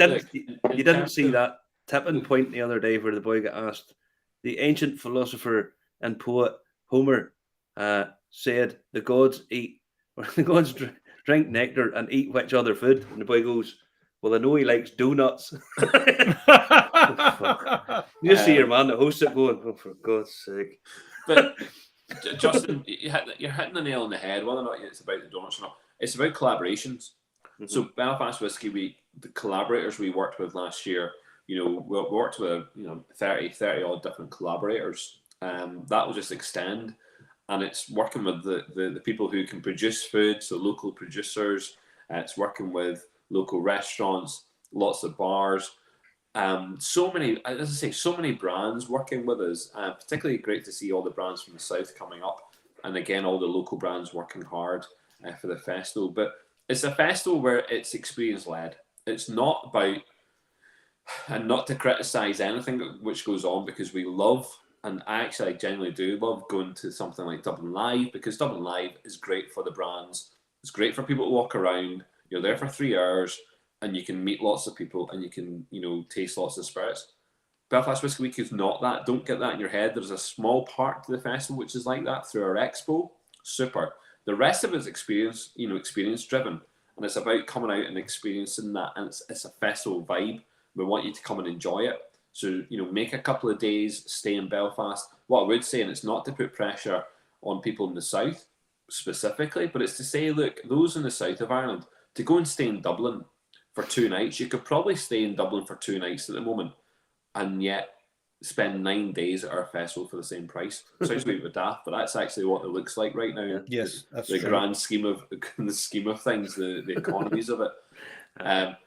didn't see that tipping point the other day where the boy got asked. The ancient philosopher and poet Homer said the gods drink nectar and eat which other food? And the boy goes, well, I know he likes donuts. You see your man, the host, it going, oh, for God's sake. But Justin, you're hitting the nail on the head. Whether or not it's about the donuts or not, it's about collaborations. Mm-hmm. So Belfast Whiskey Week, the collaborators we worked with last year, we worked with 30 odd different collaborators. That will just extend, and it's working with the people who can produce food, so local producers. It's working with local restaurants, lots of bars. So many brands working with us. Particularly great to see all the brands from the south coming up, and again all the local brands working hard for the festival. But it's a festival where it's experience led. It's not about, and not to criticise anything which goes on, because we love, and I genuinely do love going to something like Dublin Live, because Dublin Live is great for the brands. It's great for people to walk around. You're there for 3 hours, and you can meet lots of people, and you can, taste lots of spirits. Belfast Whiskey Week is not that. Don't get that in your head. There's a small part to the festival which is like that through our expo. Super. The rest of it's experience driven, and it's about coming out and experiencing that, and it's a festival vibe. We want you to come and enjoy it. So, make a couple of days, stay in Belfast. What I would say, and it's not to put pressure on people in the south specifically, but it's to say, look, those in the south of Ireland, to go and stay in Dublin for 2 nights, you could probably stay in Dublin for 2 nights at the moment, and yet spend 9 days at our festival for the same price. Sounds a bit daft, but that's actually what it looks like right now. Yes, that's the true. grand scheme of things, the economies of it. And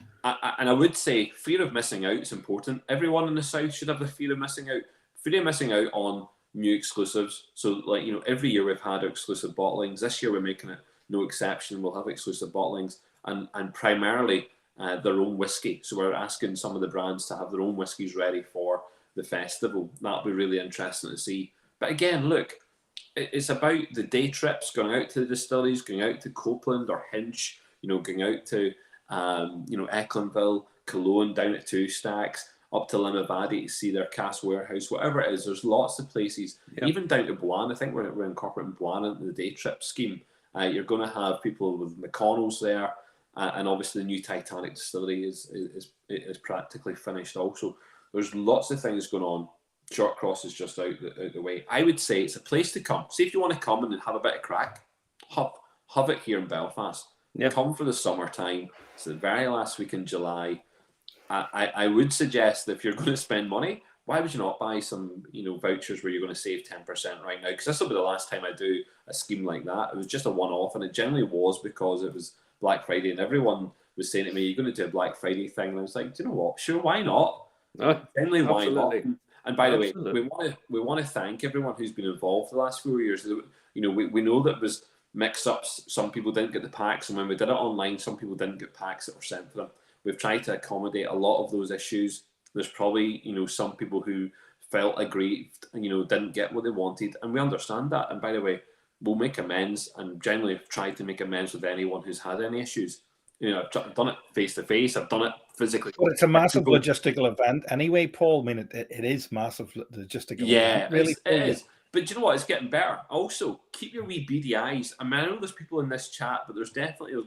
I would say fear of missing out is important. Everyone in the south should have the fear of missing out. Fear of missing out on new exclusives. So, every year we've had exclusive bottlings. This year we're making it no exception. We'll have exclusive bottlings and primarily their own whiskey. So we're asking some of the brands to have their own whiskies ready for the festival. That'll be really interesting to see. But again, look, it's about the day trips, going out to the distilleries, going out to Copeland or Hinch, going out to Ecklandville, Cologne, down at Two Stacks, up to Limavady to see their cask warehouse, whatever it is. There's lots of places, even down to Buan. I think we're incorporating Buan into the day trip scheme. You're going to have people with McConnell's there, and obviously the new Titanic distillery is practically finished also. There's lots of things going on. Short Cross is just out the way. I would say it's a place to come. See, if you want to come and have a bit of crack, have it here in Belfast. Yeah. Come for the summertime. It's the very last week in July. I would suggest that if you're going to spend money, why would you not buy some vouchers where you're going to save 10% right now? Because this will be the last time I do a scheme like that. It was just a one-off, and it generally was because it was Black Friday, and everyone was saying to me, "You're going to do a Black Friday thing," and I was like, "Do you know what? Sure, why not?" Generally, why not? And by the way, Absolutely. we want to thank everyone who's been involved the last 4 years. You know, we know that it was mix-ups. Some people didn't get the packs, and when we did it online, some people didn't get packs that were sent to them. We've tried to accommodate a lot of those issues. There's probably, you know, some people who felt aggrieved and, you know, didn't get what they wanted, and we understand that. And by the way, we'll make amends, and generally have tried to make amends with anyone who's had any issues. You know, I've done it face to face. I've done it physically. Well, it's a massive logistical event anyway, Paul. I mean, it is massive logistical Yeah, event, really. it is. But do you know what? It's getting better. Also, keep your wee beady eyes. I mean, I know there's people in this chat, but there's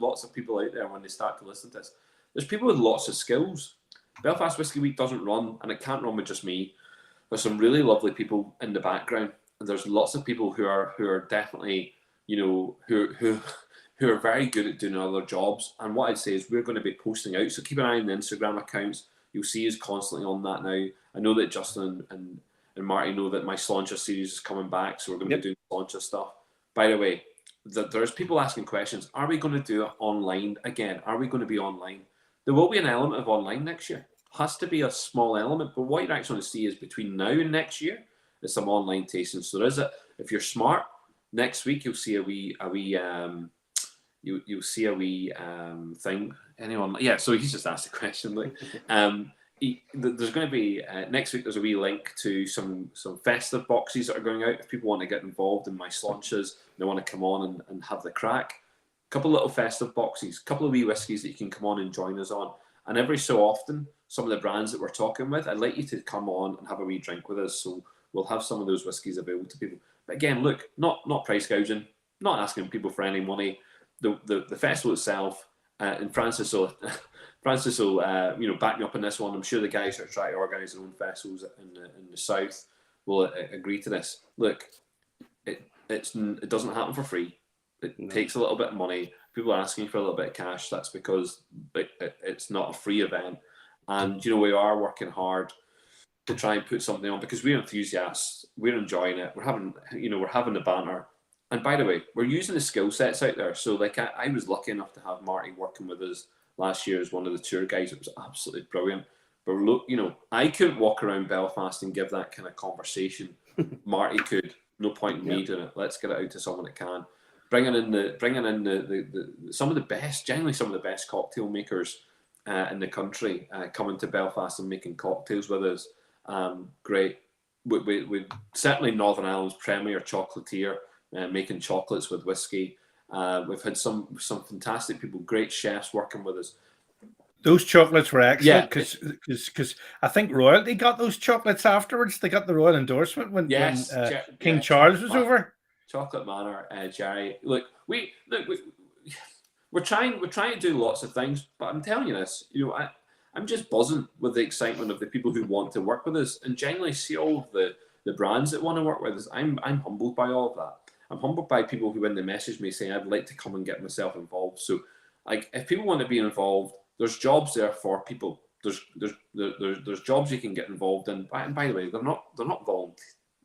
lots of people out there when they start to listen to this. There's people with lots of skills. Belfast Whisky Week doesn't run, and it can't run with just me. There's some really lovely people in the background, and there's lots of people who are definitely, you know, who are very good at doing other jobs. And what I'd say is we're going to be posting out. So keep an eye on the Instagram accounts. You'll see us constantly on that now. I know that Justin and Marty know that my Sláinte series is coming back, so we're going to be doing Sláinte stuff. By the way, there's people asking questions. Are we going to do it online again? Are we going to be online? There will be an element of online next year. Has to be a small element, but what you're actually going to see is between now and next year is some online tasting. So there is it. If you're smart, next week you'll see you'll see a wee thing. Anyone? Yeah. So he's just asked a question. Like, there's going to be next week. There's a wee link to some festive boxes that are going out. If people want to get involved in my Sláintes, they want to come on and have the crack. A couple of little festive boxes, a couple of wee whiskies that you can come on and join us on. And every so often, some of the brands that we're talking with, I'd like you to come on and have a wee drink with us. So we'll have some of those whiskies available to people. But again, look, not price gouging, not asking people for any money. The festival itself, and Francis will back me up on this one. I'm sure the guys that are trying to organise their own festivals in the south will agree to this. Look, it doesn't happen for free. It takes a little bit of money. People are asking for a little bit of cash. That's because it's not a free event. And, you know, we are working hard to try and put something on because we're enthusiasts. We're enjoying it. We're having the banter. And by the way, we're using the skill sets out there. So, like, I was lucky enough to have Marty working with us last year as one of the tour guys. It was absolutely brilliant. But look, you know, I couldn't walk around Belfast and give that kind of conversation. Marty could. No point in me doing it. Let's get it out to someone that can. Bringing in some of the best cocktail makers in the country coming to Belfast and making cocktails with us. Great. We certainly Northern Ireland's premier chocolatier making chocolates with whiskey. We've had some fantastic people, great chefs working with us. Those chocolates were excellent because I think royalty got those chocolates afterwards. They got the royal endorsement when King Charles was over. Chocolate Manor, Jerry. Look, we're trying to do lots of things, but I'm telling you this, you know, I'm just buzzing with the excitement of the people who want to work with us, and genuinely see all of the brands that want to work with us. I'm humbled by all of that. I'm humbled by people who, when they message me saying I'd like to come and get myself involved. So, like, if people want to be involved, there's jobs there for people. There's jobs you can get involved in. And by the way, they're not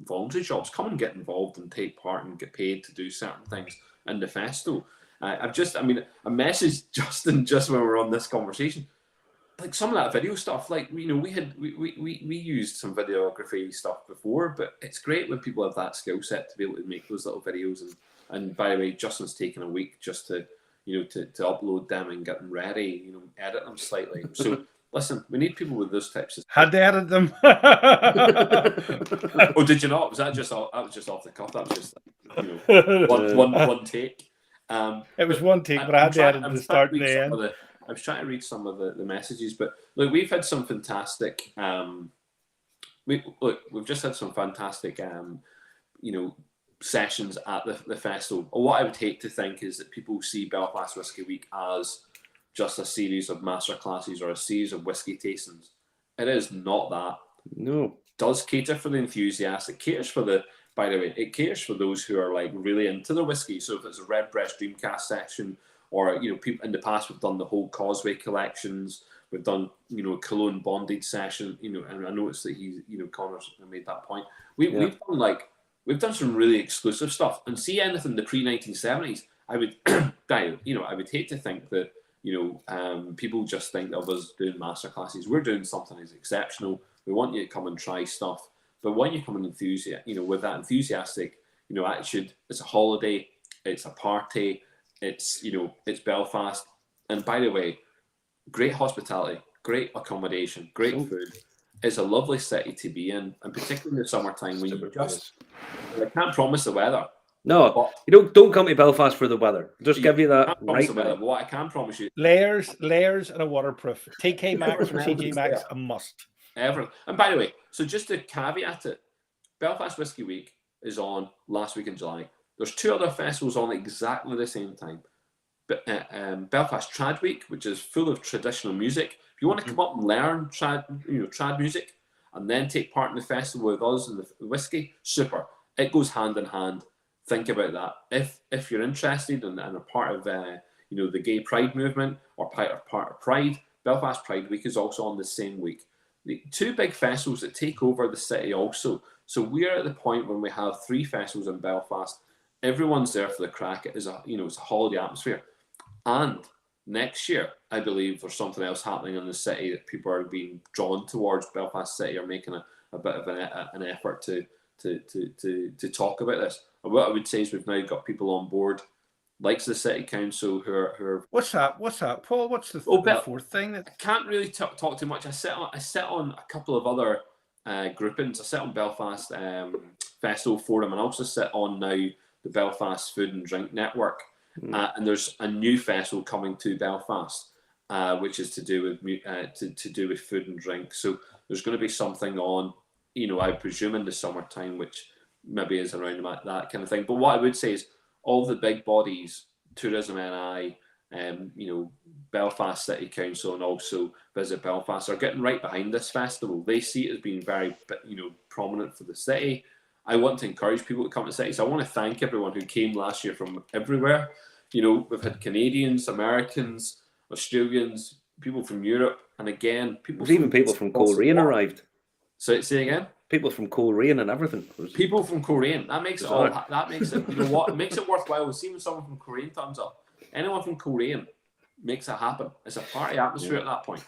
voluntary jobs. Come and get involved and take part and get paid to do certain things in the festival. I messaged Justin just when we were on this conversation. Like, some of that video stuff, like, you know, we used some videography stuff before, but it's great when people have that skill set to be able to make those little videos. And by the way, Justin's taken a week just to, you know, to upload them and get them ready, you know, edit them slightly. So listen, we need people with those types of stuff. Had to edit them. Oh, did you not? Was that just off the cuff? That was just, you know, one take. It was one take, but I had to edit the start and the end. I was trying to read some of the messages, but look, we've had some fantastic. We've just had some fantastic, you know, sessions at the festival. What I would hate to think is that people see Belfast Whisky Week as just a series of master classes or a series of whiskey tastings. It is not that. No. It does cater for the enthusiasts. It caters for it caters for those who are like really into the whiskey. So if it's a Redbreast Dreamcast section, or, you know, people in the past, we've done the whole Causeway collections. We've done, you know, Cologne Bondage session. You know, and I noticed that Connor's made that point. We've done some really exclusive stuff. And see anything the pre-1970s, I would I would hate to think that, you know, people just think of us doing master classes. We're doing something that's exceptional. We want you to come and try stuff. But when you come in with that enthusiastic, attitude, it's a holiday, it's a party, it's Belfast, and by the way, great hospitality, great accommodation, great food. It's a lovely city to be in, and particularly in the summertime when I can't promise the weather. No, you don't come to Belfast for the weather. Just give you that right the weather, but what I can promise you, layers, and a waterproof. TK Maxx or TJ Maxx, a must. Everything. And by the way, so just to caveat it, Belfast Whisky Week is on last week in July. There's 2 other festivals on exactly the same time. Belfast Trad Week, which is full of traditional music. If you want to come up and learn trad music, and then take part in the festival with us and the whiskey, super. It goes hand in hand. Think about that. If you're interested and are part of the gay pride movement or part of Pride, Belfast Pride Week is also on the same week. The 2 big festivals that take over the city also. So we're at the point when we have 3 festivals in Belfast. Everyone's there for the crack. It is it's a holiday atmosphere. And next year, I believe there's something else happening in the city that people are being drawn towards. Belfast City are making a bit of an effort to talk about this. And what I would say is we've now got people on board, likes the city council, who are. What's that, Paul? What's the fourth thing? I can't really talk too much. I sit on a couple of other groupings. I sit on Belfast Festival Forum, and I also sit on now the Belfast Food and Drink Network. And there's a new festival coming to Belfast, which is to do with food and drink. So there's going to be something on, I presume in the summertime, which maybe is around that kind of thing. But what I would say is all the big bodies, Tourism NI, Belfast City Council, and also Visit Belfast are getting right behind this festival. They see it as being very, prominent for the city. I want to encourage people to come to the city. So I want to thank everyone who came last year from everywhere. We've had Canadians, Americans, Australians, people from Europe, and again, people from Coleraine arrived. So say again. People from Coleraine and everything. People from Coleraine. That makes it all. That makes it. You know what? It makes it worthwhile. We see when someone from Coleraine turns up. Anyone from Coleraine makes it happen. It's a party atmosphere at that point.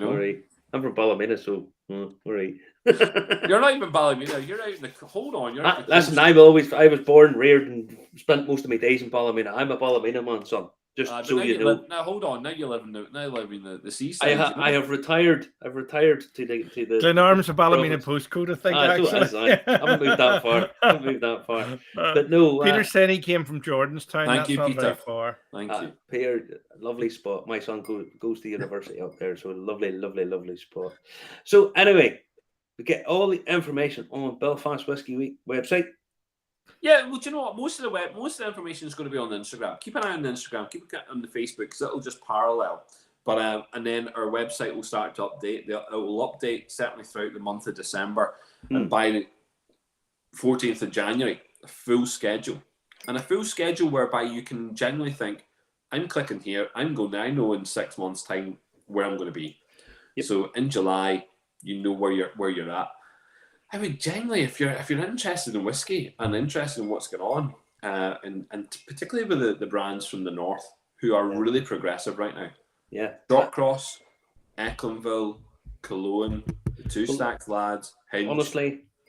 All right. I'm from Ballymena, so all right. You're not even Ballymena. You're out in the. Hold on. Listen, I was born, reared, and spent most of my days in Ballymena. I'm a Ballymena man, son. Just so you know. Now hold on. Now you live in the seaside. I have retired. I've retired to the Glenarm's a Ballymena postcode, I think. Actually, I haven't moved that far. But no. Peter said he came from Jordanstown. Thank you, Peter. Very far. Thank you, Peter. Lovely spot. My son goes to university up there, so lovely spot. So anyway, we get all the information on Belfast Whisky Week website. Yeah, well, do you know what? Most of the information is going to be on the Instagram. Keep an eye on the Instagram. Keep an eye on the Facebook, because it'll just parallel. But and then our website will start to update. It will update certainly throughout the month of December, and by the 14th of January, a full schedule, and a full schedule whereby you can genuinely think, I'm clicking here. I'm going there. I know in 6 months' time where I'm going to be. Yep. So in July, you know where you're at. I would genuinely, if you're interested in whiskey and interested in what's going on, and particularly with the brands from the north who are really progressive right now. Yeah. Shotcross, Ecklenville, Cologne, the Two Stacks lads. Hinge.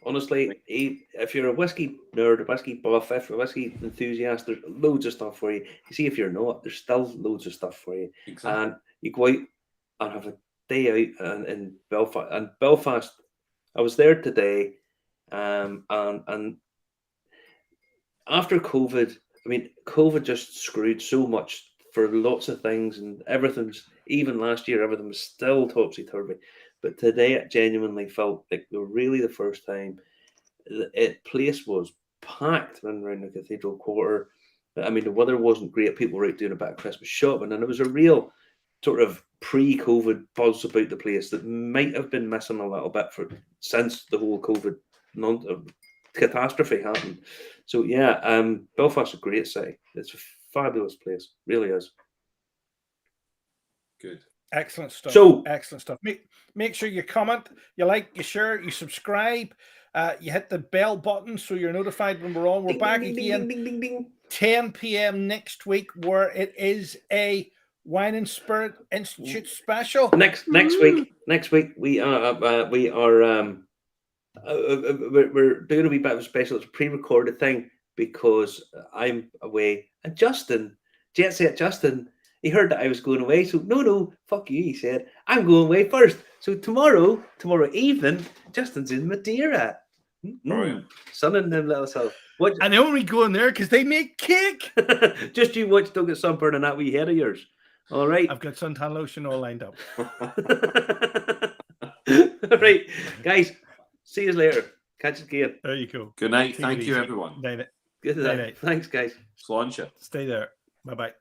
Honestly, if you're a whiskey nerd, a whiskey buff, if you're a whiskey enthusiast, there's loads of stuff for you. You see, if you're not, there's still loads of stuff for you. Exactly. And you go out and have a day out in Belfast. And Belfast, I was there today, and after COVID, I mean, COVID just screwed so much for lots of things, and everything's, even last year, everything was still topsy-turvy. But today it genuinely felt like really the first time the place was packed around the Cathedral Quarter. I mean, the weather wasn't great. People were out doing a bit of Christmas shopping, and it was a real sort of pre-COVID buzz about the place that might have been missing a little bit since the whole COVID catastrophe happened. So yeah, Belfast's a great city. It's a fabulous place, really is. Good. Excellent stuff. So excellent stuff. Make sure you comment, you like, you share, you subscribe, you hit the bell button so you're notified when we're on. We're back again 10 p.m. next week, where it is a Wine and Spirit Institute special. Next week we are we're doing a wee bit of a special. It's a pre-recorded thing because I'm away. And Justin, Jet Set Justin, he heard that I was going away. So no, fuck you. He said, I'm going away first. So tomorrow evening, Justin's in Madeira. Sunning them little self. What? And they only go in there because they make cake. Just you watch, don't get sunburn on that wee head of yours. All right. I've got suntan lotion all lined up. All right, guys. See you later. Catch you again. There you go. Good night. Take Thank it you, easy. everyone. Night. Good night. Thanks, guys. Slán. Stay there. Bye-bye.